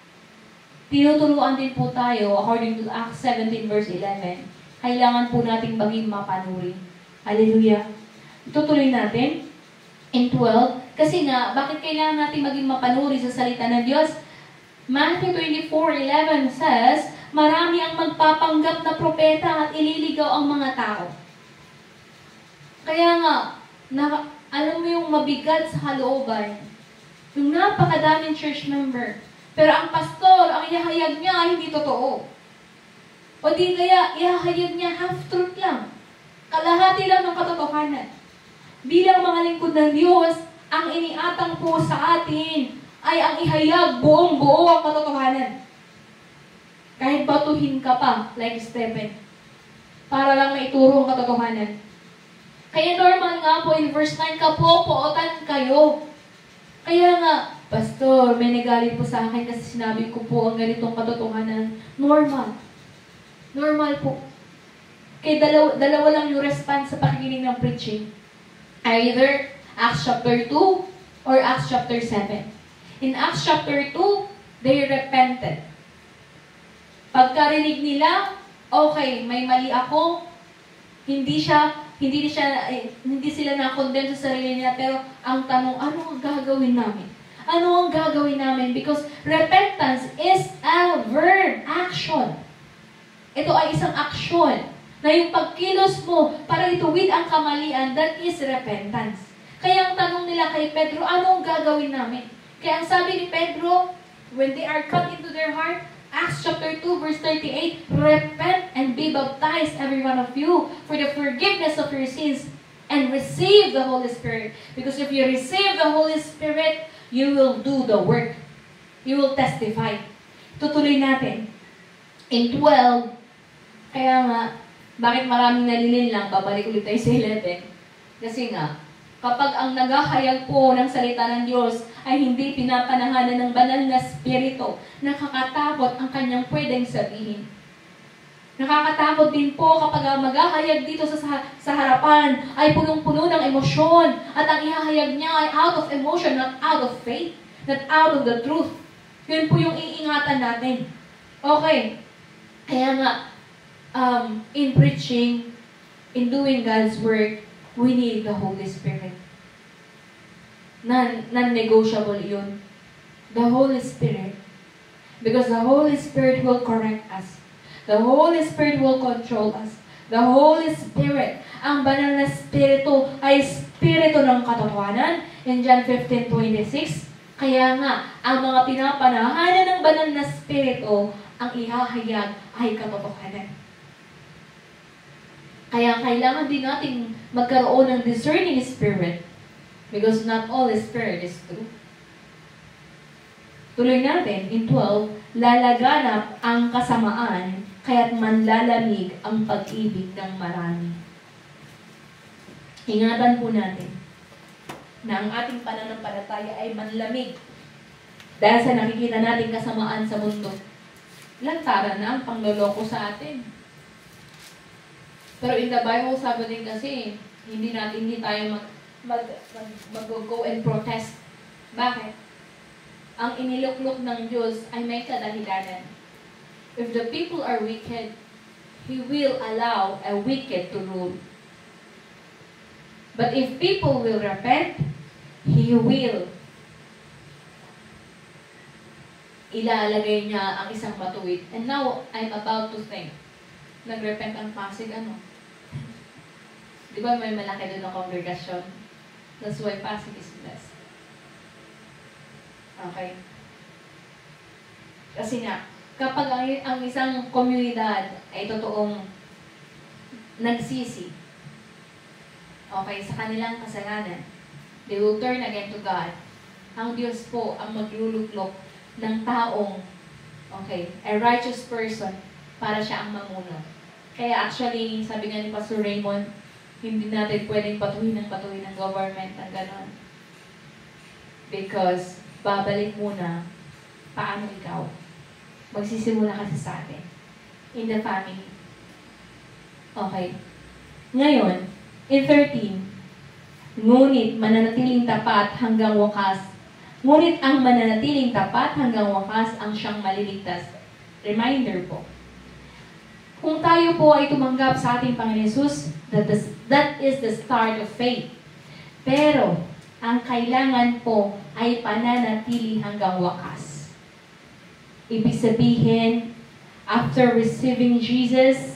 Tinuturuan din po tayo, according to Acts 17 verse 11, kailangan po nating maging mapanuri. Hallelujah. Tutuloy natin in 12, kasi nga, bakit kailangan natin maging mapanuri sa salita ng Diyos? Matthew 24:11 says, marami ang magpapanggap na propeta at ililigaw ang mga tao. Kaya nga, alam mo yung mabigat sa kalooban, yung napakadaming church member, pero ang pastor, ang ihahayag niya ay hindi totoo. O di kaya, ihahayag niya half-truth lang. Kalahati lang ng katotohanan. Bilang mga lingkod ng Diyos, ang iniatang po sa atin ay ang ihayag buong-buo ang katotohanan. Kahit batuhin ka pa, like Stephen, para lang maituro ang katotohanan. Kaya normal nga po, in verse 9, kapopootan kayo. Kaya nga, Pastor, may nagalit po sa akin kasi sinabi ko po ang ganitong katotohanan. Normal. Normal po. Kaya dalawa lang yung response sa pakikinig ng preaching. Either Acts chapter 2 or Acts chapter 7. In Acts chapter 2, they repented. Pagkarinig nila, okay, may mali ako, hindi sila na-condemn sa sarili nila, pero ang tanong, ano ang gagawin namin? Ano ang gagawin namin? Because repentance is a verb, action. Ito ay isang aksyon na yung pagkilos mo para ituwid ang kamalian, that is repentance. Kaya ang tanong nila kay Pedro, ano ang gagawin namin? Kaya ang sabi ni Pedro, when they are cut into their heart, Acts chapter 2 verse 38, repent and be baptized every one of you for the forgiveness of your sins and receive the Holy Spirit. Because if you receive the Holy Spirit, you will do the work. You will testify. Tutuloy natin. In 12, kaya nga, bakit maraming nalilin lang, babalik ulit tayo sa 11. Kasi nga, kapag ang naghahayag po ng salita ng Diyos ay hindi pinapanahanan ng banal na spirito, nakakatakot ang kanyang pwedeng sabihin. Nakakatakot din po kapag ang maghahayag dito sa harapan ay punong-puno ng emosyon at ang ihahayag niya ay out of emotion, not out of faith, not out of the truth. Yun po yung iingatan natin. Okay. Kaya nga, in preaching, in doing God's work, we need the Holy Spirit. Non-negotiable yun. The Holy Spirit. Because the Holy Spirit will correct us. The Holy Spirit will control us. The Holy Spirit, ang banal na Espiritu ay Espiritu ng katotohanan. In John 15:26, kaya nga, ang mga pinapanahanan ng banal na Espiritu, ang ihahayag ay katotohanan. Kaya kailangan din nating magkaroon ng discerning spirit because not all spirit is true. Tuloy natin, in 12, lalaganap ang kasamaan kaya't manlalamig ang pag-ibig ng marami. Ingatan po natin na ang ating pananampalataya ay manlamig dahil sa nakikita nating kasamaan sa mundo. Lantaran na ang pangloloko sa atin. Pero in the Bible, sabi din kasi, hindi tayo mag-go and protest. Bakit? Ang iniluklok ng Diyos ay may kadahilanan. If the people are wicked, He will allow a wicked to rule. But if people will repent, He will ilalagay niya ang isang matuwid. And now, I'm about to think, nag-repent ang Pasig, ano? Di ba may malaki doon na kongregasyon? That's why Pasig is blessed. Okay? Kasi nga, kapag ang isang komunidad ay totoong nagsisi, okay, sa kanilang kasalanan, they will turn again to God. Ang Diyos po ang magluluklok ng taong, okay, a righteous person para siya ang mamuno. Kaya actually, sabi nga ni Pastor Raymond, hindi natin pwedeng patuhin ng government ng gano'n. Because, babalik muna, paano ikaw? Magsisimula kasi sa atin. In the family. Okay. Ngayon, in 13, ngunit mananatiling tapat hanggang wakas. Ngunit ang mananatiling tapat hanggang wakas ang siyang maliligtas. Reminder po. Kung tayo po ay tumanggap sa ating Panginoon Jesus, that is the start of faith. Pero, ang kailangan po ay pananatili hanggang wakas. Ibig sabihin, after receiving Jesus,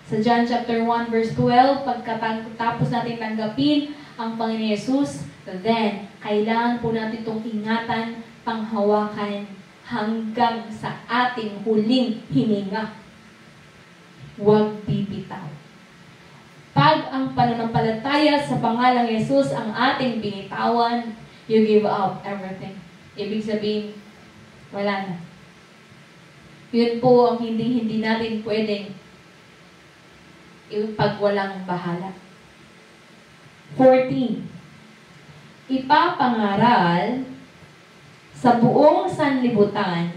sa John chapter 1 verse 12, pagkatapos natin tanggapin ang Panginoon Jesus, then, kailangan po natin itong ingatan, panghawakan, hanggang sa ating huling hininga. Huwag bibitaw. Pag ang pananampalataya sa pangalang Jesus ang ating binitawan, you give up everything. Ibig sabihin, wala na. Yun po ang hindi natin pwedeng ipagwalang bahala. 14. Ipapangaral sa buong sanlibutan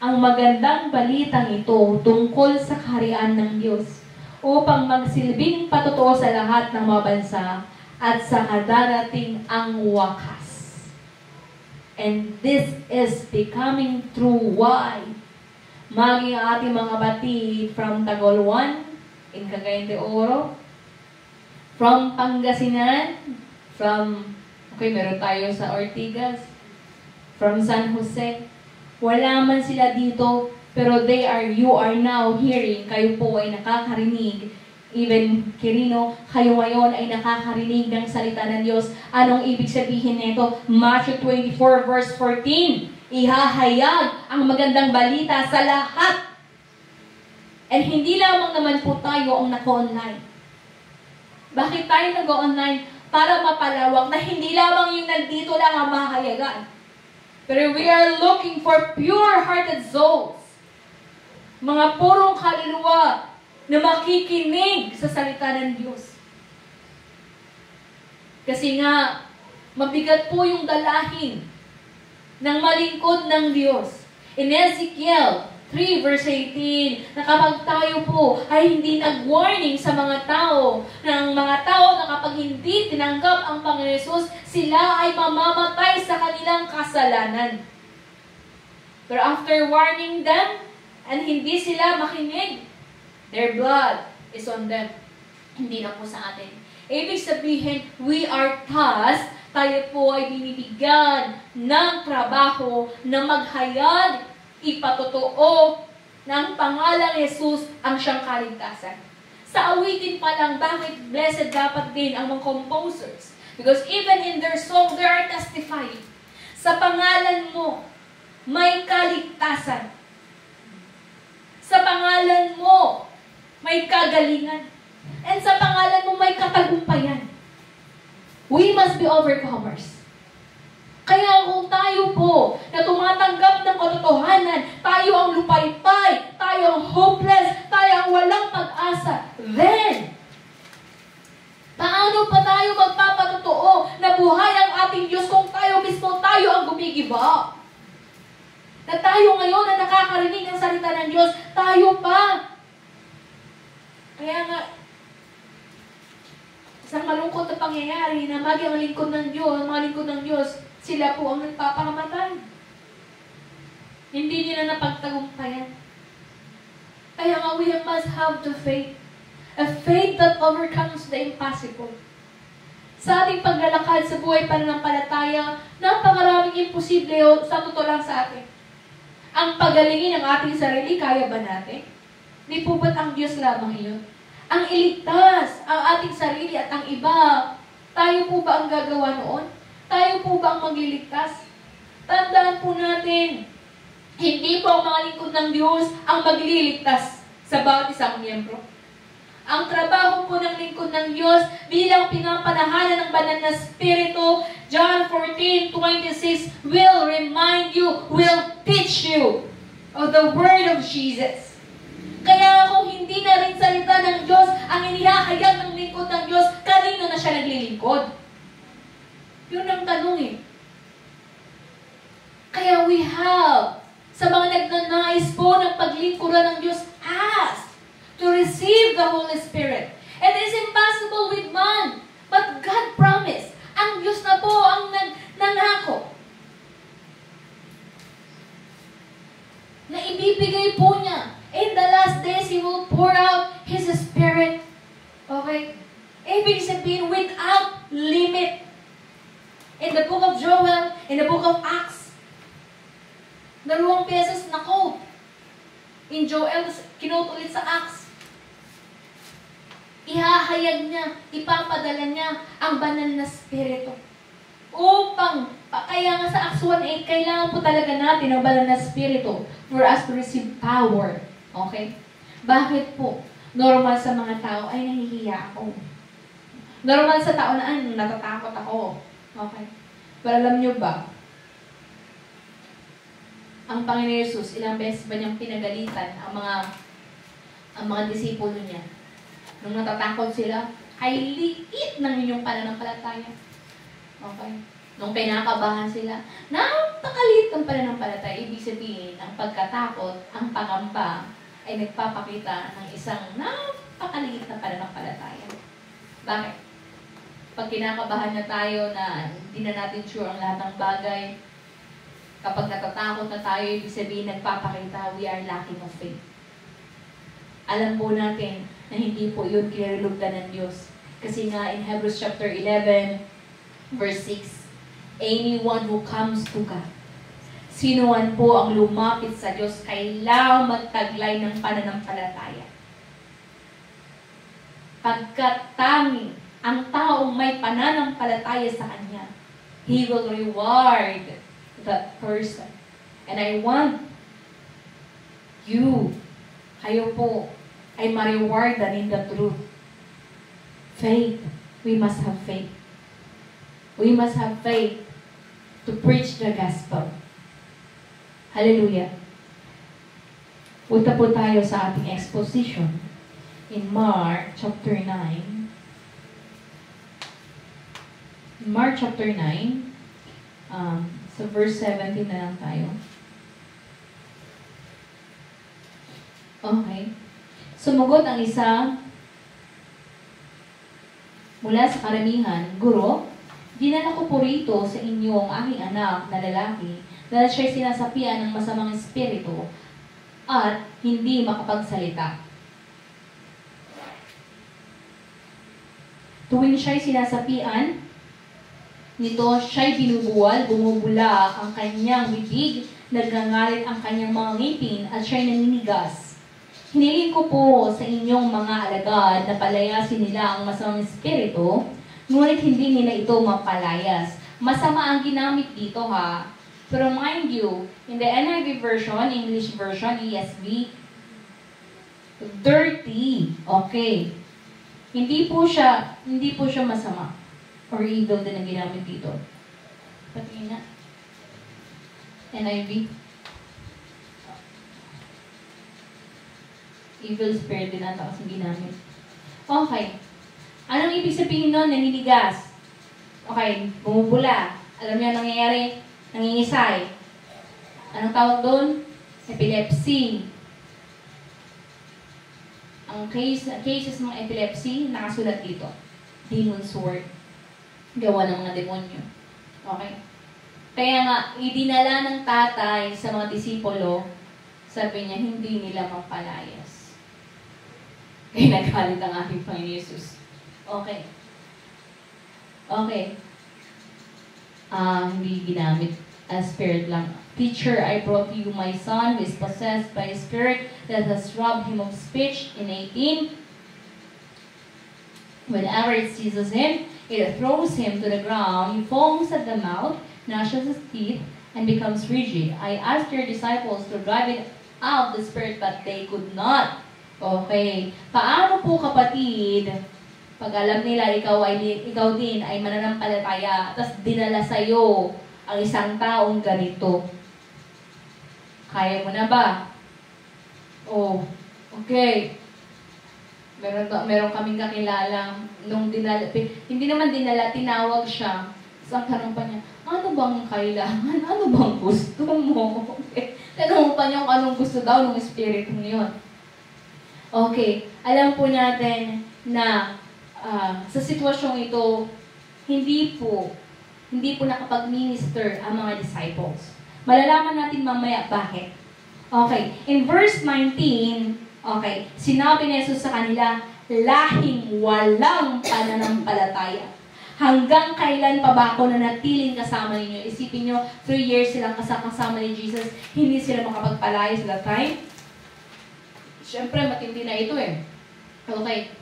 ang magandang balitang ito tungkol sa kaharian ng Diyos upang magsilbing patotoo sa lahat ng mga bansa at sa kadarating ang wakas. And this is becoming true. Why? Maging ating mga batid from Tagoloan, in Cagayan de Oro, from Pangasinan, meron tayo sa Ortigas, from San Jose, wala man sila dito, pero you are now hearing, kayo po ay nakakarinig, even Quirino, kayo ngayon ay nakakarinig ng salita ng Diyos. Anong ibig sabihin nito? Matthew 24 verse 14, ihahayag ang magandang balita sa lahat. And hindi lamang naman po tayo ang naka-online. Bakit tayo nag-online? Para mapalawak na hindi lamang yung nandito lang ang mahayagan. Pero we are looking for pure-hearted souls. Mga purong kaluluwa na makikinig sa salita ng Diyos. Kasi nga, mabigat po yung dalahin ng malingkod ng Diyos. In Ezekiel 3 verse 18, na kapag tayo po ay hindi nag-warning sa mga tao, ng mga tao na kapag hindi tinanggap ang Panginoon Jesus, sila ay mamamatay sa kanilang kasalanan. Pero after warning them, and hindi sila makinig, their blood is on them. Hindi na po sa atin. Ibig sabihin, we are tasked, tayo po ay binibigyan ng trabaho na maghayag, ipatotoo ng pangalang Jesus ang siyang kaligtasan. Sa awitin pa lang, bakit blessed dapat din ang mga composers? Because even in their song, they are testifying. Sa pangalan mo, may kaligtasan. Sa pangalan mo, may kagalingan. And sa pangalan mo, may katagumpayan. We must be overcomers. Kaya kung tayo po na tumatanggap ng katotohanan, tayo ang lupaypay, tayo ang hopeless, tayo ang walang pag-asa, then, paano pa tayo magpapatotoo na buhay ang ating Diyos kung tayo mismo tayo ang gumigiba? Na tayo ngayon na nakakarinig ng salita ng Diyos, tayo pa. Kaya nga, isang malungkot na pangyayari na maging ang lingkod ng Diyos, mga lingkod ng Diyos, sila po ang nagpapakamatay. Hindi nila napagtagumpayan. Kaya nga, we must have the faith. A faith that overcomes the impossible. Sa ating paglalakad sa buhay pananampalataya, napakaraming imposible sa totoo lang sa atin. Ang pagalingin ng ating sarili, kaya ba natin? Di po ba't ang Diyos lamang iyon? Ang iligtas, ang ating sarili at ang iba, tayo po ba ang gagawa noon? Tayo po ba ang magliligtas? Tandaan po natin, hindi po ang mga lingkod ng Diyos ang magliligtas sa bawat isang miyembro. Ang trabaho po ng lingkod ng Diyos bilang pinapanahanan ng banal na Espiritu, John 14:26, will remind you, will teach you of the Word of Jesus. Kaya kung hindi na rin salita ng Diyos ang inihahayag ng lingkod ng Diyos, kanino na siya naglilingkod? Yun ang tanong eh. Kaya we have, sa mga nagnanais po ng paglingkuran ng Diyos, ask to receive the Holy Spirit. It is impossible with man, but God promised. Ang Diyos na po ang nangako na ibibigay po niya. In the last days, He will pour out His Spirit. Okay? Ibig sabihin, without limit. In the book of Joel, in the book of Acts, 2 beses na quote. In Joel, kinote ulit sa Acts. Ihahayag niya, ipapadala niya ang banal na Espiritu. Kaya nga sa Acts 1:8, kailangan po talaga natin ang banal na Espiritu for us to receive power. Okay? Bakit po? Normal sa mga tao, ay nahihiya ako. Normal sa tao na, ay natatakot ako. Okay? Pero alam niyo ba, ang Panginoon Yesus, ilang beses ba niyang pinagalitan ang mga disipulo niya? Nung natatakot sila, ay liit ng inyong pananampalataya. Okay? Nung pinakabahan sila, napakaliit ng pananampalataya. Ibig sabihin, ang pagkatakot, ang pangamba, ay nagpapakita ng isang napakaliit na pananampalataya. Bakit? Pag kinakabahan na tayo na hindi na natin sure ang lahat ng bagay, kapag natatakot na tayo, ibig sabihin, nagpapakita, we are lacking of faith. Alam po natin na hindi po yun kinalulugdan ng Diyos. Kasi nga in Hebrews chapter 11, verse 6, anyone who comes to God, sino man po ang lumapit sa Diyos, kailangang magtaglay ng pananampalataya. Pagkat tanging ang taong may pananampalataya sa Kanya, He will reward that person. And I want you, kayo po, ay ma-rewardan in the truth. Faith. We must have faith. We must have faith to preach the gospel. Hallelujah. Punta po tayo sa ating exposition in Mark chapter 9. In Mark chapter 9, sa verse 17 na lang tayo. Okay. Sumugot ang isa mula sa karamihan, Guro, dinala ko po rito sa inyo ang aking anak na lalaki dahil siya'y sinasapian ng masamang espiritu at hindi makapagsalita. Tuwing siya'y sinasapian, nito siya'y binubuwal, bumubula ang kanyang bibig, nagngangalit ang kanyang mga ngipin at siya'y naninigas. Hiniling ko po sa inyong mga alagad na palayasin nila ang masamang espiritu, ngunit hindi nila ito mapalayas. Masama ang ginamit dito ha. Pero mind you, in the NIV version, English version, ESV, dirty. Okay. Hindi po siya masama or evil din ang ginamit dito. Pati na. NIV. Evil spirit din ata kasing ginamit. Okay. Anong ibig sabihin nun? Naninigas. Okay. Bumubula. Alam niyo ang nangyayari? Nangingisay. Anong tawag doon? Epilepsy. Ang cases ng epilepsy, nakasulat dito. Demon's word. Gawa ng mga demonyo. Okay? Kaya nga, idinala ng tatay sa mga disipulo, sabi niya, hindi nila mapalayas. Kaya nagalit ang aking Panginoon Yesus. Okay. Okay. Hindi ginamit. a spirit lang. Teacher, I brought you my son who is possessed by a spirit that has robbed him of speech. In 18, whenever it seizes him, it throws him to the ground. He foams at the mouth, gnashes his teeth, and becomes rigid. I asked your disciples to drive it out the spirit, but they could not. Okay. Paano po kapatid, pag alam nila ikaw din ay mananampalataya, tapos dinala sa'yo ang isang taong ganito? Kaya mo na ba? Oh, okay. Meron kaming kakilala nung dinala, hindi naman dinala, tinawag siya. Sa tanong pa niya, ano bang kailangan? Ano bang gusto mo? Okay. Tanong pa niya kung anong gusto daw ng espiritu niyon. Okay, alam po natin na sa sitwasyong ito, hindi po nakapag-minister ang mga disciples. Malalaman natin mamaya bakit. Okay, in verse 19, okay, sinabi ni Jesus sa kanila, lahing walang pananampalataya. Hanggang kailan pa ba ako nanatiling kasama ninyo? Isipin nyo, 3 years silang kasama ni Jesus, hindi sila makapagpalaya sa that time. Siyempre, matindi na ito eh. Okay.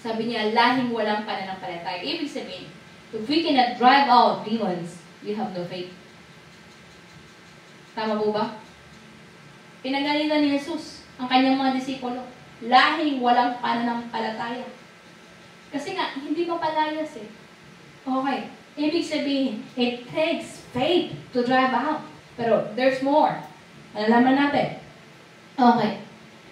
Sabi niya, lahing walang pananampalataya. Ibig sabihin, if we cannot drive out demons, we have no faith. Tama po ba? Pinagalitan ni Jesus ang kanyang mga disipulo. Lahing walang pananampalataya. Kasi nga, hindi mapalayas eh. Okay. Ibig sabihin, it takes faith to drive out. Pero there's more. Malalaman natin. Okay.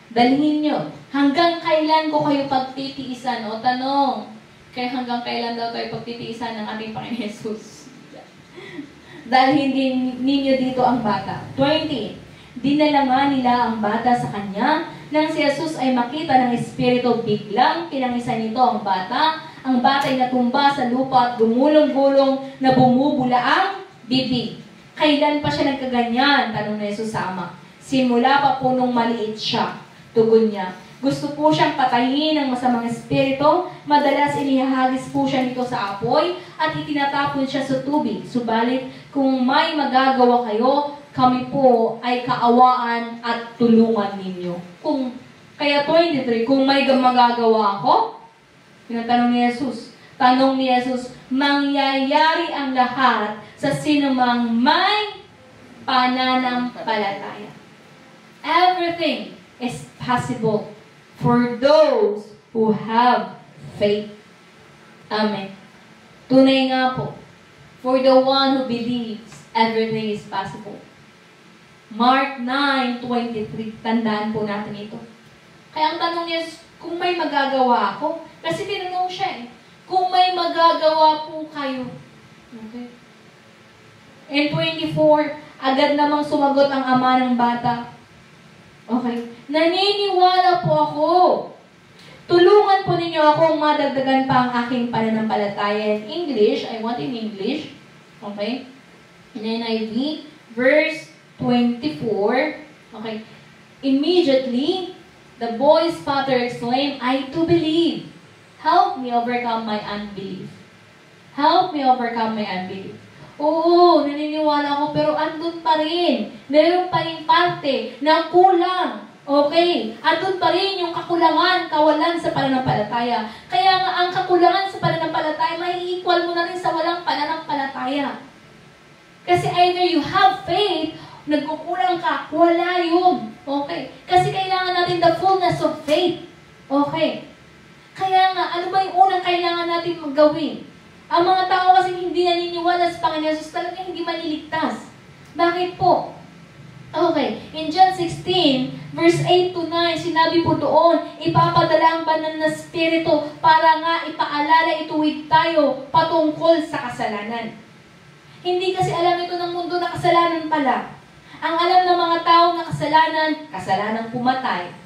Dalhin nyo. Hanggang kailan ko kayo pagtitiisan? O tanong. Kaya hanggang kailan daw tayo pagtitiisan ng ating Panginoon Jesus? Dalhin din ninyo dito ang bata. 20. Dinala nga nila ang bata sa kanya. Nang si Jesus ay makita ng Espiritu, biglang pinangisan nito ang bata. Ang bata ay natumba sa lupa at gumulong-gulong na bumubula ang bibig. Kailan pa siya nagkaganyan? Tanong ni Jesus sa ama. Simula pa po nung maliit siya. Tugon niya. Gusto po siyang patayin ng masamang espiritu. Madalas inihahagis po siya nito sa apoy at itinatapon siya sa tubig. Subalit, kung may magagawa kayo, kami po ay kaawaan at tulungan ninyo. Kaya 23, kung may magagawa ako, tinatanong ni Jesus. Tanong ni Jesus, mangyayari ang lahat sa sinumang may pananampalataya. Everything is possible for those who have faith. Amen. Tunay nga po, for the one who believes, everything is possible. Mark 9:23, tandaan po natin ito. Kaya ang tanong niya, kung may magagawa ako, kasi tinanong siya eh, kung may magagawa po kayo. Okay. In 24, agad namang sumagot ang ama ng bata. Okay. Naniniwala po ako. Tulungan po ninyo akong madagdagan pa ang aking pananampalataya. In English, I want in English. Okay. In NIV, verse 24. Okay. Immediately, the boy's father exclaimed, I too believe. Help me overcome my unbelief. Help me overcome my unbelief. Oo, naniniwala ako, pero andun pa rin. Meron pa rin parte na kulang. Okay? Andun pa rin yung kakulangan, kawalan sa pananampalataya. Kaya nga, ang kakulangan sa pananampalataya, may equal mo na rin sa walang pananampalataya. Kasi either you have faith, nagkukulang ka, wala yun. Okay? Kasi kailangan natin the fullness of faith. Okay? Kaya nga, ano ba yung unang kailangan natin maggawin? Ang mga tao kasi hindi naniniwala sa Panginoon Jesus, talagang hindi maliligtas. Bakit po? Okay, in John 16, verse 8 to 9, sinabi po doon, ipapadala ang banal na spirito para nga ipaalala, ituwid tayo patungkol sa kasalanan. Hindi kasi alam ito ng mundo na kasalanan pala. Ang alam ng mga tao na kasalanan, kasalanang pumatay,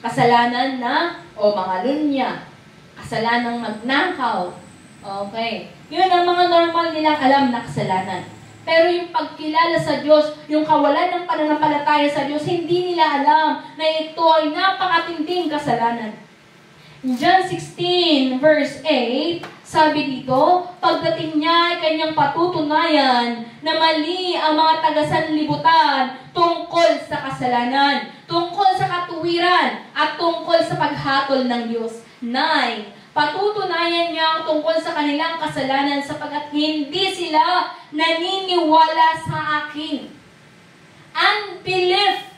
kasalanan na, o mga lunya, kasalanang magnakaw. Okay. Yun ang mga normal nilang alam na kasalanan. Pero yung pagkilala sa Diyos, yung kawalan ng pananampalataya sa Diyos, hindi nila alam na ito ay napakatinding kasalanan. In John 16, verse 8, sabi dito, pagdating niya ay kanyang patutunayan na mali ang mga tagasanlibutan tungkol sa kasalanan, tungkol sa katuwiran, at tungkol sa paghatol ng Diyos. 9. Patutunayan niya tungkol sa kanilang kasalanan sapagkat hindi sila naniniwala sa akin. Unbelief.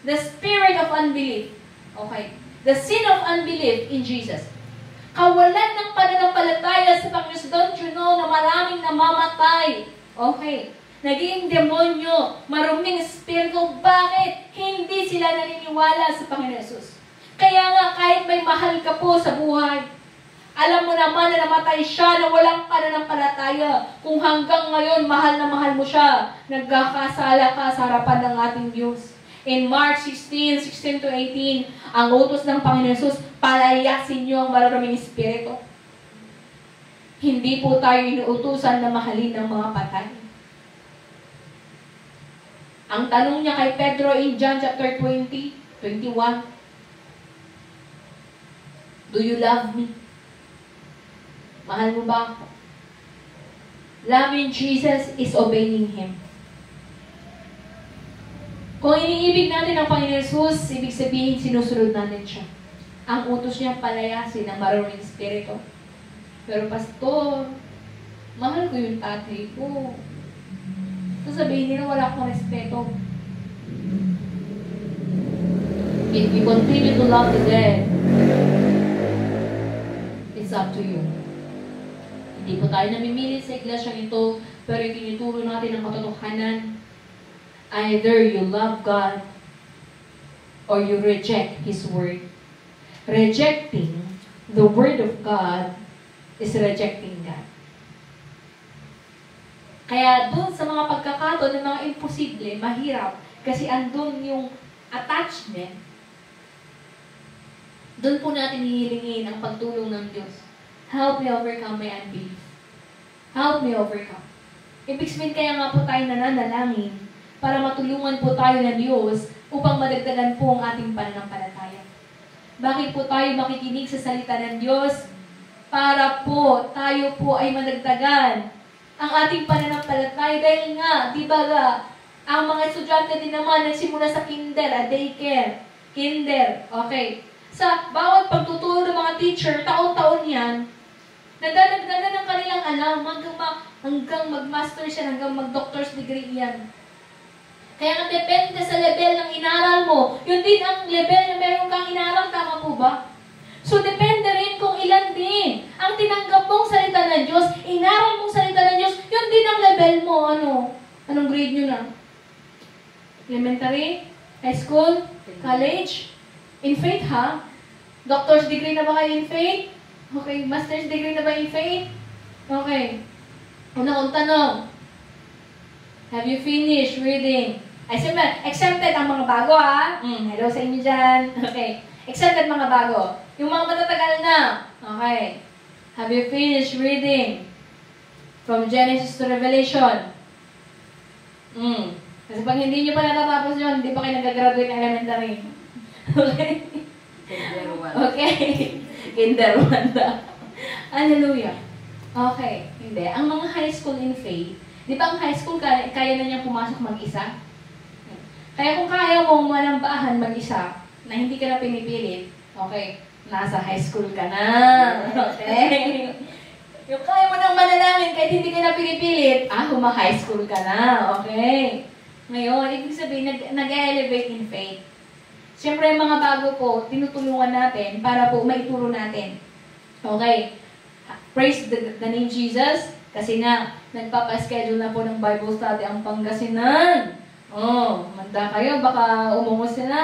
The spirit of unbelief. Okay. The sin of unbelief in Jesus. Kawalan ng pananampalataya sa Panginoon. Don't you know na maraming namamatay? Okay. Naging demonyo, maruming espiritu. Bakit? Hindi sila naniniwala sa Panginoon Jesus. Kaya nga, kahit may mahal ka po sa buhay, alam mo naman na namatay siya na walang pananampalataya. Kung hanggang ngayon, mahal na mahal mo siya, nagkakasala ka sa harapan ng ating Diyos. In Mark 16:16 to 18, ang utos ng Panginoon Jesus, palayasin niyo ang maruruming espiritu. Hindi po tayo inuutusan na mahalin ng mga patay. Ang tanong niya kay Pedro in John chapter 20:21, do you love me? Mahal mo ba ako? Loving Jesus is obeying Him. Kung iniibig natin ang Panginoon Jesus, ibig sabihin sinusunod natin siya. Ang utos niya palayasin ang maruruming espiritu. Pero pastor, mahal ko yung tatay ko. Sasabihin nila wala akong respeto. If you continue to love the dead, it's up to you. Hindi po tayo namimilit sa iglesyang ito, pero itinuturo natin ang katotohanan. Either you love God or you reject His Word. Rejecting the Word of God is rejecting God. Kaya doon sa mga pagkakataon ng mga imposible, mahirap, kasi andun yung attachment, doon po natin hihilingin ang pagtulong ng Diyos. Help me overcome my unbelief. Help me overcome. Ibig sabihin kaya nga po tayo nananalangin para matulungan po tayo ng Diyos upang madagdagan po ang ating pananampalataya. Bakit po tayo makikinig sa salita ng Diyos? Para po tayo po ay madagdagan ang ating pananampalataya. Dahil nga, di ba nga, ang mga estudyante din naman nagsimula sa kinder, daycare. Kinder, okay. Sa bawat pagtuturo ng mga teacher, taon-taon yan, nadadagdagan ng kanilang alam hanggang mag-master siya, hanggang mag-doctor's degree yan. Kaya nga depende sa level ng inaral mo. Yun din ang level na meron kang inaral, tama po ba? So depende rin kung ilan din ang tinanggap mong salita ng Diyos, inaral mong salita ng Diyos, yun din ang level mo. Anong grade nyo na? Elementary? High school? College? In faith, ha? Doctor's degree na ba kayo in faith? Okay. Master's degree na ba in faith? Okay. Una-una tanong. Have you finished reading? Ay, siyempre, exempted ang mga bago, ha? Hello sa inyo dyan. Okay. Exempted mga bago. Yung mga matatagal na. Okay. Have you finished reading from Genesis to Revelation? Kasi pag hindi nyo pa natatapos yun, hindi pa kayo nag-graduate ng elementary. Okay? Kinder 1. Okay. Kinder 1 na. Hallelujah. Okay. Hindi. Ang mga high school in faith, di ba ang high school kaya na niyang pumasok mag-isa? Kaya kung kaya mong malambahan mag-isa, na hindi ka na pinipilit, okay, nasa high school ka na. Okay? Yung kaya mo nang manalangin kahit hindi ka na pinipilit, huma-high school ka na. Okay? Ngayon, ibig sabihin, nag-elevate in faith. Siyempre, mga bago po, tinutulungan natin para po maituro natin. Okay? Praise the name Jesus. Kasi nga, nagpapaschedule na po ng Bible study ang Pangasinan. Manda kayo, baka umungos sila.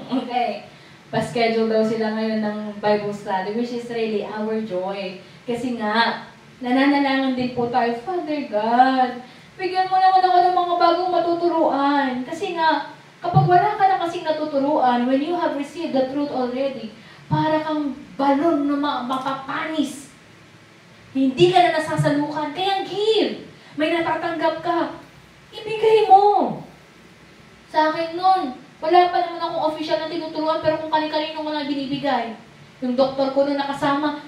Okay. Pa-schedule daw sila ngayon ng Bible study, which is really our joy. Kasi nga, nananalangan din po tayo, Father God, bigyan mo naman ako ng mga bagong matuturuan. Kasi nga, kapag wala ka na kasing natuturuan, when you have received the truth already, para kang balon na mapapanis. Hindi ka na nasasalukan, kaya give. May natatanggap ka, ibigay mo. Sa akin nun, wala pa naman akong official na tinuturuan, pero kung kani-kanino ko na binibigay. Yung doktor ko nung nakasama,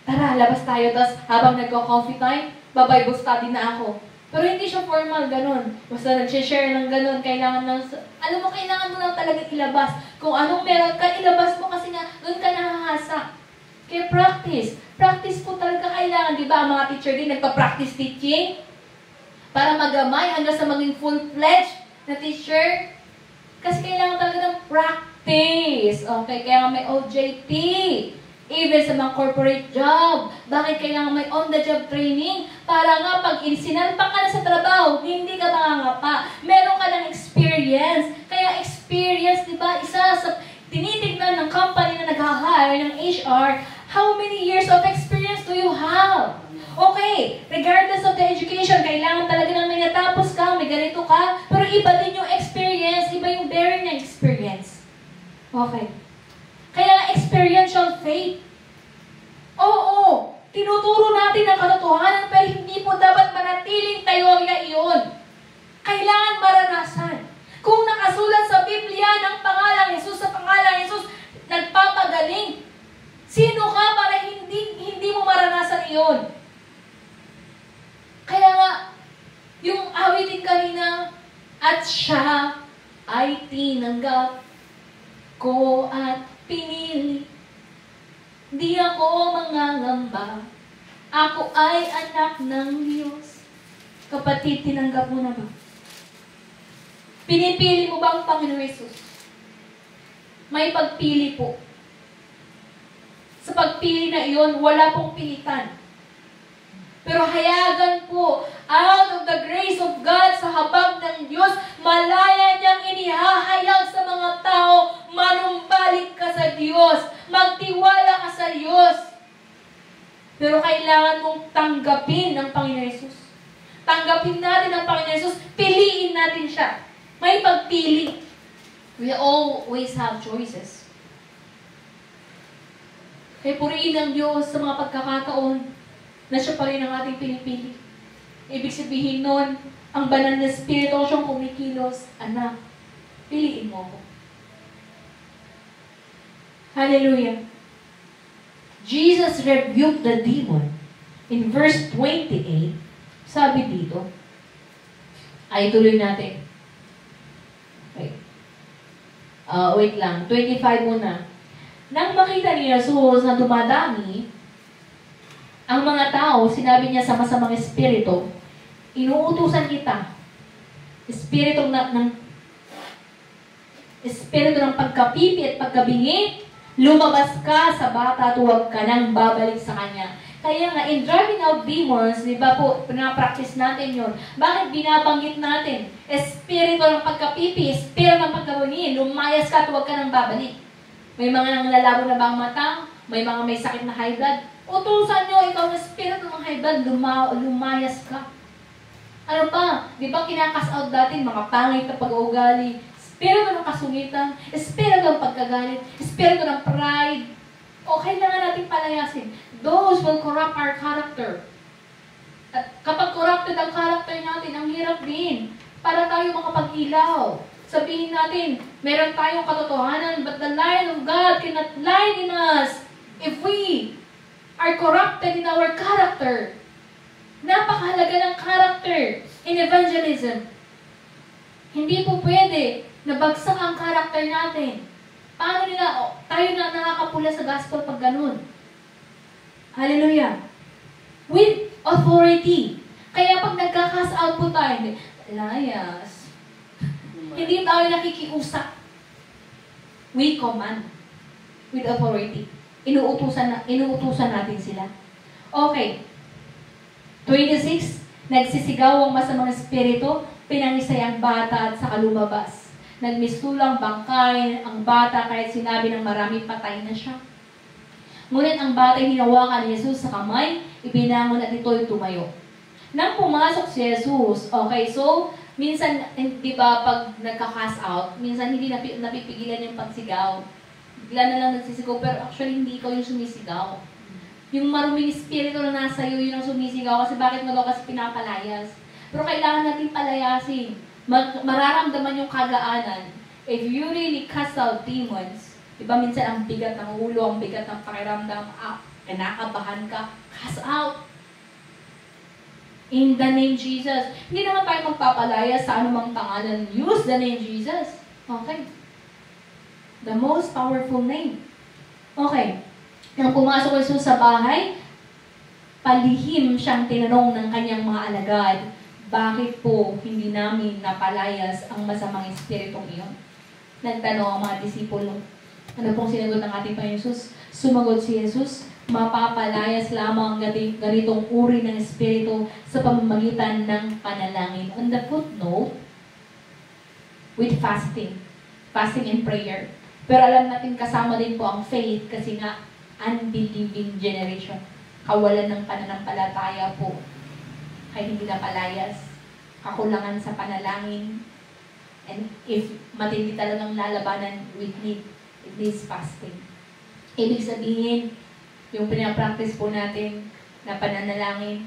tara, labas tayo. Tapos habang nagko-coffee time, Bible study na ako. Pero hindi siya formal, ganun. Basta nag-share ng ganun, kailangan lang, alam mo, kailangan mo lang talaga ilabas. Kung anong meron ka, ilabas mo kasi nga, doon ka nahahasa. Kaya practice. Practice po talaga kailangan, di ba? Ang mga teacher din, nagpa-practice teaching para magamay hanggang sa maging full-fledged na teacher. Kasi kailangan talaga ng practice. Okay, kaya may OJT. Even sa mga corporate job. Bakit kailangan may on-the-job training? Para nga pag sinalpak ka na sa trabaho, hindi ka mangangapa. Meron ka ng experience. Kaya experience, di ba? Isa sa tinitignan ng company na nag-hire ng HR, how many years of experience do you have? Okay, regardless of the education, kailangan talaga nang may natapos ka, may ganito ka, pero iba din yung experience, iba yung bearing ng experience. Okay. Kaya experiential faith. Oo, tinuturo natin ang katotohanan, pero hindi po dapat manatiling teorya iyon. Kailangan maranasan. Kung nakasulat sa Biblia ng pangalang Jesus, sa pangalang Jesus, nagpapagaling. Sino ka para hindi mo maranasan iyon? Kaya nga, yung awitin kanina, at siya ay tinanggap ko at pinili. Di ako mangangamba. Ako ay anak ng Diyos. Kapatid, tinanggap mo na ba? Pinipili mo ba ang Panginoon Jesus? May pagpili po. Sa pagpili na iyon, wala pong pilitan. Pero hayagan po, out of the grace of God, sa habag ng Diyos, malaya niyang inihahayag sa mga tao, manumbalik ka sa Diyos, magtiwala ka sa Diyos. Pero kailangan mong tanggapin ang Panginoon Jesus. Tanggapin natin ang Panginoon Jesus, piliin natin siya. May pagpili. We always have choices. Kaya purihin ang Diyos sa mga pagkakataon na siya pa rin ang ating pinipili. Ibig sabihin nun, ang banal na spirito siyang kumikilos, anak, piliin mo ako. Hallelujah. Jesus rebuked the demon. In verse 28, sabi dito, ay tuloy natin. Okay. Wait lang, 25 muna. Nang makita ni Jesus na dumadami, ang mga tao, sinabi niya sa masamang espiritu, inuutusan kita. Espiritu ng pagkapipi at pagkabingi, lumabas ka sa bata at huwag ka nang babalik sa kanya. Kaya nga, in driving out demons, di ba po, pinapractice natin yun. Bakit binabanggit natin? Espiritu ng pagkapipi, espiritu ng pagkabingi, lumayas ka at huwag ka nang babalik. May mga nanlalabo na bang mata? May mga may sakit na high blood? Utusan nyo, ikaw na spirito ng high blood, lumayas ka. Ano pa? Di ba kinakas out dati, mga pangit na pag-uugali, espiritu ng kasungitan, espiritu ng pagkagalit, espiritu ng pride. O kailangan natin palayasin. Those will corrupt our character. At kapag corrupted ang character natin, ang hirap din. Para tayo makapag-ilaw. Sabihin natin, meron tayong katotohanan, but the light of God cannot light in us if we are corrupted in our character. Napakahalaga ng character in evangelism. Hindi po pwede na bagsak ang character natin. Paano tayo na nakakapula sa gospel pag ganun? Hallelujah. With authority. Kaya pag nagka-cast out po tayo, layas. Hindi tayo nakikiusap. We command. With authority. Inuutusan natin sila. Okay. 26, nagsisigaw ang masamang espiritu, pinangisay ang bata at saka lumabas. Nagmisulang bangkay ang bata kahit sinabi ng marami patay na siya. Ngunit ang bata hinawakan ni Jesus sa kamay, ibinangon at ito'y tumayo. Nang pumasok si Jesus, okay, so, minsan, di ba, pag nagka-cast out, minsan hindi napipigilan yung pagsigaw. Bigla na lang nagsisigaw, pero actually hindi ikaw yung sumisigaw. Yung maruming espiritu na nasa iyo, yun ang sumisigaw. Kasi bakit mo daw kasi pinapalayas? Pero kailangan natin palayasin. Mararamdaman yung kagaanan. If you really cast out demons, Diba minsan ang bigat ng ulo, ang bigat ng pakiramdam, kinakabahan ka, cast out. In the name Jesus. Hindi naman tayo magpapalaya sa anumang pangalan. Use the name Jesus. Okay. The most powerful name. Okay. Nang pumasok Jesus sa bahay, palihim siyang tinanong ng kanyang mga alagad, bakit po hindi namin napalayas ang masamang espiritong iyon? Nagtanong ang mga disipulo. Ano pong sinagot ng ating Panginoon Jesus? Sumagot si Jesus, mapapalayas lamang ang ganitong uri ng espiritu sa pamamagitan ng panalangin. On the footnote, with fasting. Fasting and prayer. Pero alam natin kasama din po ang faith kasi nga unbelieving generation. Kawalan ng pananampalataya po. Kaya hindi napalayas. Kakulangan sa panalangin. And if matindi talagang lalabanan, it needs fasting. Ibig sabihin, yung pinapractice po natin na pananalangin,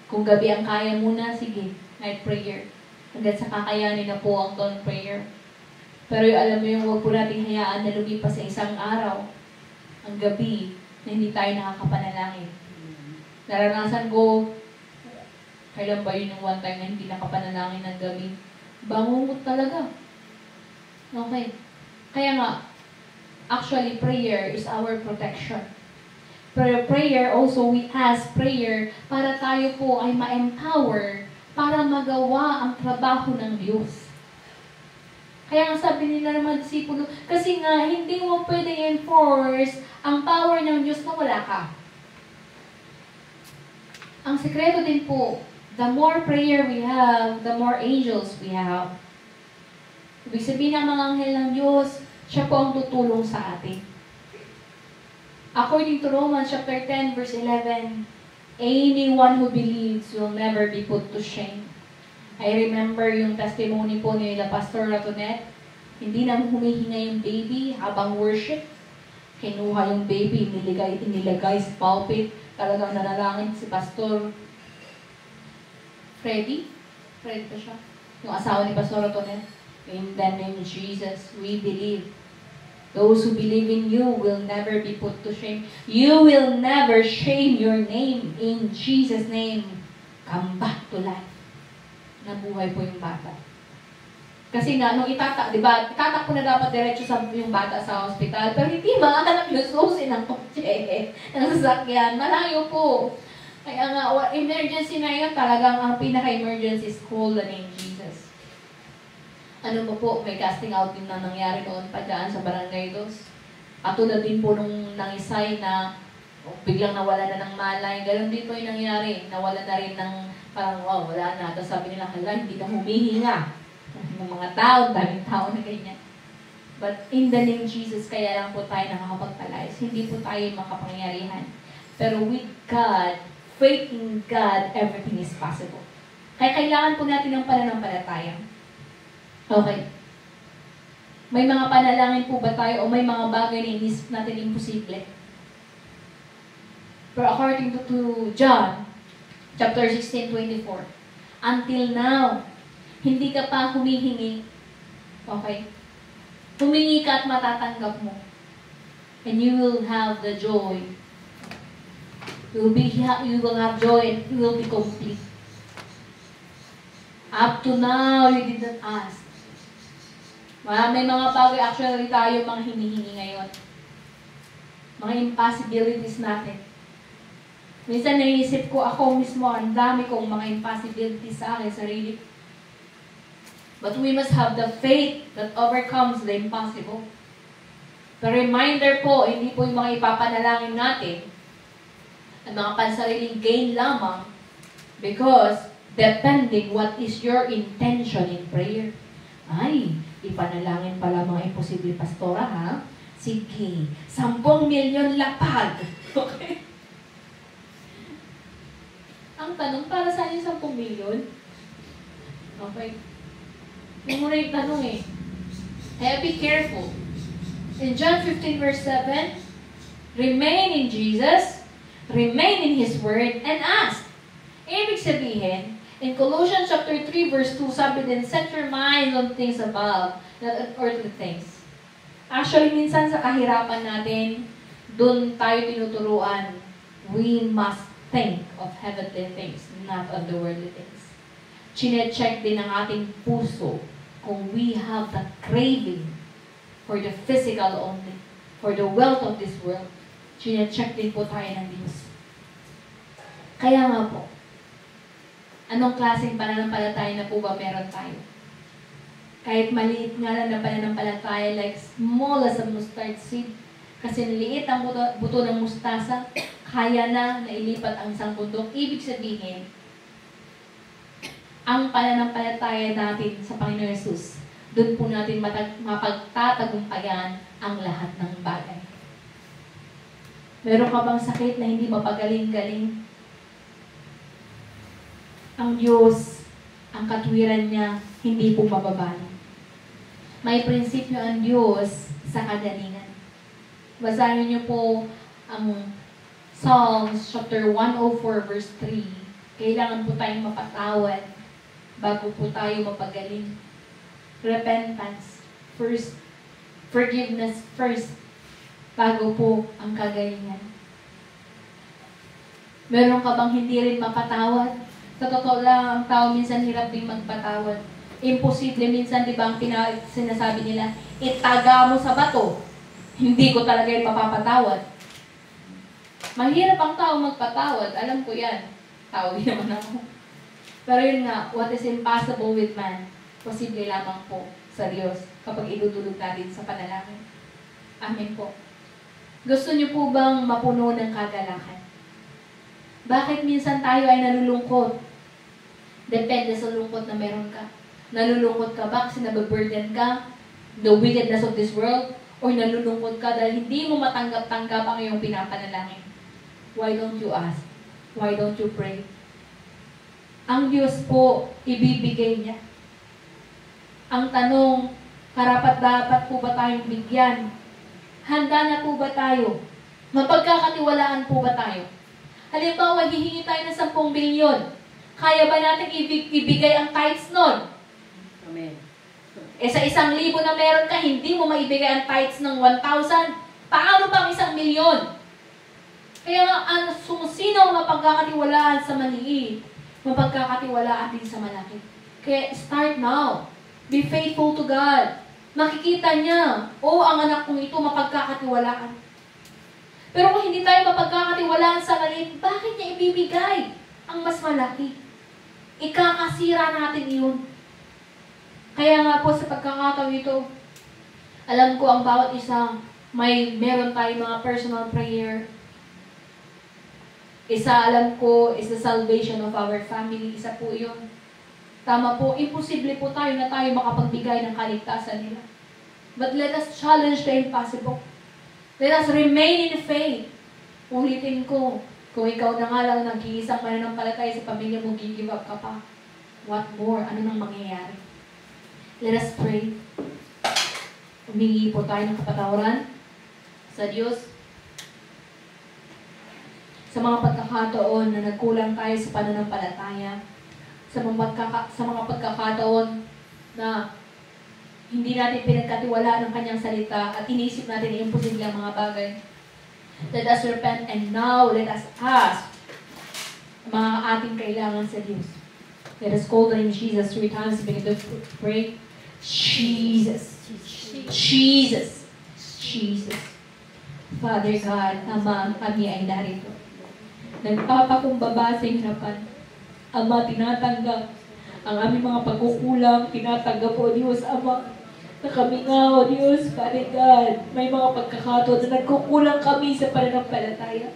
kung gabi ang kaya muna, sige, night prayer. Hanggang sa kakayanin na po ang dawn prayer. Pero alam mo yung huwag po natin hayaan na lumipas sa isang araw, ang gabi, na hindi tayo nakakapanalangin. Naranasan ko, kailan ba yun yung one time na hindi nakapanalangin ng gabi? Bangungot talaga. Okay. Kaya nga, actually, prayer is our protection. Pero prayer, also, we ask prayer para tayo po ay ma-empower para magawa ang trabaho ng Diyos. Kaya nga sabi nila ng mga disipulo, kasi nga, hindi mo pwede enforce ang power ng Diyos na wala ka. Ang sekreto din po, the more prayer we have, the more angels we have. Ibig sabihin ng mga anghel ng Diyos, siya po ang tutulong sa atin. According to Romans chapter 10, verse 11, anyone who believes will never be put to shame. I remember yung testimony po ni Pastor Ratonet. Hindi na humihinga yung baby habang worship. Kinuha yung baby, inilagay sa pulpit. Talagang nanalangin si Pastor Fred pa siya. Yung asawa ni Pastor Ratonet. In the name of Jesus, we believe. Those who believe in you will never be put to shame. You will never shame your name. In Jesus' name, come back to life. Nabuhay po yung bata. Kasi nga, nung diba, itatak po na dapat diretso sa yung bata sa hospital, pero hindi maahanap yung susi ng kotse, ng sasakyan. Malayo po. Kaya nga, emergency na yun, talagang ang pinaka-emergency is call the name Jesus. Ano mo po, may casting out din na nangyari noon pa dyan sa Barangay Dos. Katulad din po nung nangisay na biglang nawala na ng malay. Ganon din po yung nangyari. Nawala na rin ng parang, wow, wala na. Tapos sabi nila, hala, hindi na humihinga. Ng mga tao, daming tao na ganyan. But in the name of Jesus, kaya lang po tayo nakakapagpalayas. Hindi po tayo makapangyarihan. Pero with God, faith in God, everything is possible. Kaya kailangan po natin ng pananampalataya. Okay. May mga panalangin po ba tayo o may mga bagay na inisip natin imposible? Pero according to John, chapter 16:24, until now, hindi ka pa humihingi. Okay? Humingi ka at matatanggap mo. And you will have the joy. You will have joy and you will be complete. Up to now, you didn't ask. May mga bagay actually tayo mga hinihingi ngayon. Mga impossibilities natin. Minsan naisip ko, ako mismo, ang dami kong mga impossibilities sa akin, sarili. But we must have the faith that overcomes the impossible. The reminder po, hindi po yung mga ipapanalangin natin, ang mga pansariling gain lamang, because depending what is your intention in prayer. Ay, ipanalangin pala mga imposible pastora, ha? Sige, 10 milyon lapag. Okay? Ang tanong, para saan yung 10 milyon? Okay. Yung muna yung tanong eh. Kaya be careful. In John 15 verse 7, remain in Jesus, remain in His Word, and ask. Ibig sabihin, in Colossians chapter 3 verse 2, sabi din, set your mind on things above, not on earthly things. Actually, minsan sa kahirapan natin, doon tayo tinuturuan, we must think of heavenly things, not of the worldly things. Chine-check din ang ating puso kung we have the craving for the physical only, for the wealth of this world. Chine-check din po tayo ng Diyos. Kaya nga po, anong klaseng pananampalataya na po ba meron tayo? Kahit maliit nga lang na pananampalataya, like small as a mustard seed, kasi liit ang buto ng mustasa, kaya na nailipat ang isang bundok. Ibig sabihin, ang pananampalataya natin sa Panginoon Jesus, doon po natin mapagtatagumpayan ang lahat ng bagay. Meron ka bang sakit na hindi mapagaling-galing? Ang Diyos, ang katwiran niya, hindi po mababago. May prinsipyo ang Diyos sa kagalingan. Basahin niyo po ang Psalms chapter 104 verse 3. Kailangan po tayong mapatawad bago po tayo mapagaling. Repentance first. Forgiveness first. Bago po ang kagalingan. Meron ka bang hindi rin mapatawad? Sa totoo lang, ang tao minsan hirap din magpatawad. Imposible minsan, di ba, ang sinasabi nila, itaga mo sa bato. Hindi ko talaga yung mapapatawad. Mahirap ang tao magpatawad. Alam ko yan. Tao din naman ako. Pero yun nga, what is impossible with man, posible lamang po sa Diyos kapag idudulog natin sa panalangin. Amen po. Gusto niyo po bang mapuno ng kagalakan? Bakit minsan tayo ay nalulungkot? Depende sa lungkot na meron ka. Nalulungkot ka ba kasi nababurden ka? The wickedness of this world? O nalulungkot ka dahil hindi mo matanggap-tanggap ang iyong pinapanalangin? Why don't you ask? Why don't you pray? Ang Diyos po, ibibigay niya. Ang tanong, karapat-dapat po ba tayong bigyan? Handa na po ba tayo? Mapagkakatiwalaan po ba tayo? Halimbawa, hihingi tayo ng 10 bilyon. Kaya ba natin ibigay ang tithes nun? Amen. Sa 1,000 na meron ka, hindi mo maibigay ang tithes ng 1,000. Paano pang 1 milyon? Kaya nga, sino ang mapagkakatiwalaan sa maliit? Mapagkakatiwalaan din sa malaki. Kaya start now. Be faithful to God. Makikita niya, ang anak kong ito mapagkakatiwalaan. Pero kung hindi tayo mapagkakatiwalaan sa maliit, bakit niya ibibigay ang mas malaki? Ikakasira natin yun. Kaya nga po sa pagkakataon ito, alam ko ang bawat isa, meron tayong mga personal prayer. Isa alam ko is the salvation of our family. Isa po yun. Tama po, imposible po tayo na tayo makapagbigay ng kaligtasan nila. But let us challenge the impossible. Let us remain in faith. Ulitin ko, kung ikaw na nga lang nag-iisang pananampalataya sa pamilya mo, give up ka pa. What more? Ano nang mangyayari? Let us pray. Humingi po tayo ng kapatawaran sa Diyos. Sa mga pagkakataon na nagkulang tayo sa pananampalataya, sa mga pagkakataon na hindi natin pinagkatiwalaan ng kanyang salita at inisip natin na imposible ang mga bagay. Let us repent and now let us ask mga ating kailangan sa Diyos. Let us call the name Jesus 3 times and begin to pray. Jesus. Jesus. Jesus. Father God, Ama, kami ay narito. Nagpapakumbaba sa hirapan. Ama, tinatanggap ang aming mga pagkukulang, tinatanggap po, Diyos, Ama, na kami nga, O Diyos, Father God, may mga pagkakataon na nagkukulang kami sa pananampalataya.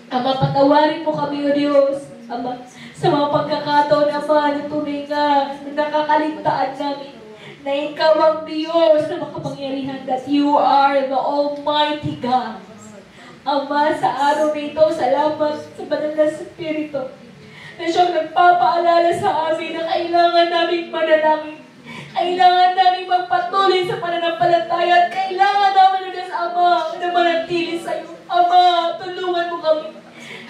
Ama, patawarin mo kami, O Diyos, Ama, sa mga pagkakataon, Ama, na tunay nga, na nakakaligtaan namin, na Ikaw ang Diyos na makapangyarihan, that You are the Almighty God. Ama, sa araw na ito, salamat sa banal na Espiritu, na siyang nagpapaalala sa amin na kailangan naming manalangin. Kailangan naming magpatuloy sa pananampalataya at kailangan namin, Diyos Ama, na manatili sa iyo. Ama, tulungan mo kami.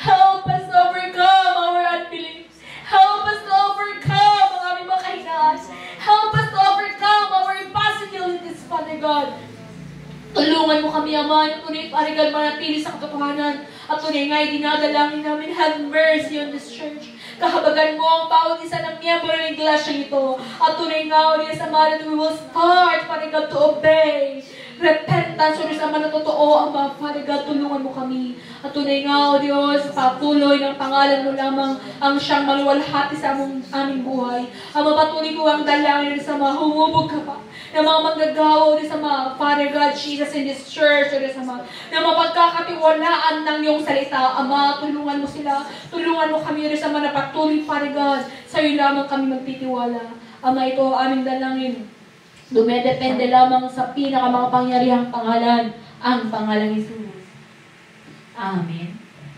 Help us to overcome our unbelief. Help us to overcome ang aming mga kahinaan. Help us to overcome our impossibilities, Father God. Father God, manatili sa katotohanan. At tunay nga'y dinadalangin namin, have mercy on this church. Kahabagan mo ang bawat isa ng miyembro ng iglesia ito. At tunay nga, O Diyos Ama, that we will start, Father God, to obey. Repentance, O Diyos Ama, na totoo, Ama, Father God, tulungan mo kami. At tunay nga, O Diyos, patuloy ng pangalan mo lamang ang siyang maluwalhati sa aming buhay. Ama, patuloy ko ang dalangin, O Diyos Ama, humubog ka pa. Na mga manggagawa, O Diyos Ama, Father God, Jesus in this church, O Diyos Ama, na mapagkakatiwalaan ng iyong salita. Ama, tulungan mo sila. Tulungan mo kami, O Diyos Ama, na patuloy, Father God, sa iyo lamang kami magtitiwala. Ama, ito aming dalangin. Dumedepende lamang sa pinakamakapangyarihang pangalan, ang pangalang Jesus. Amen.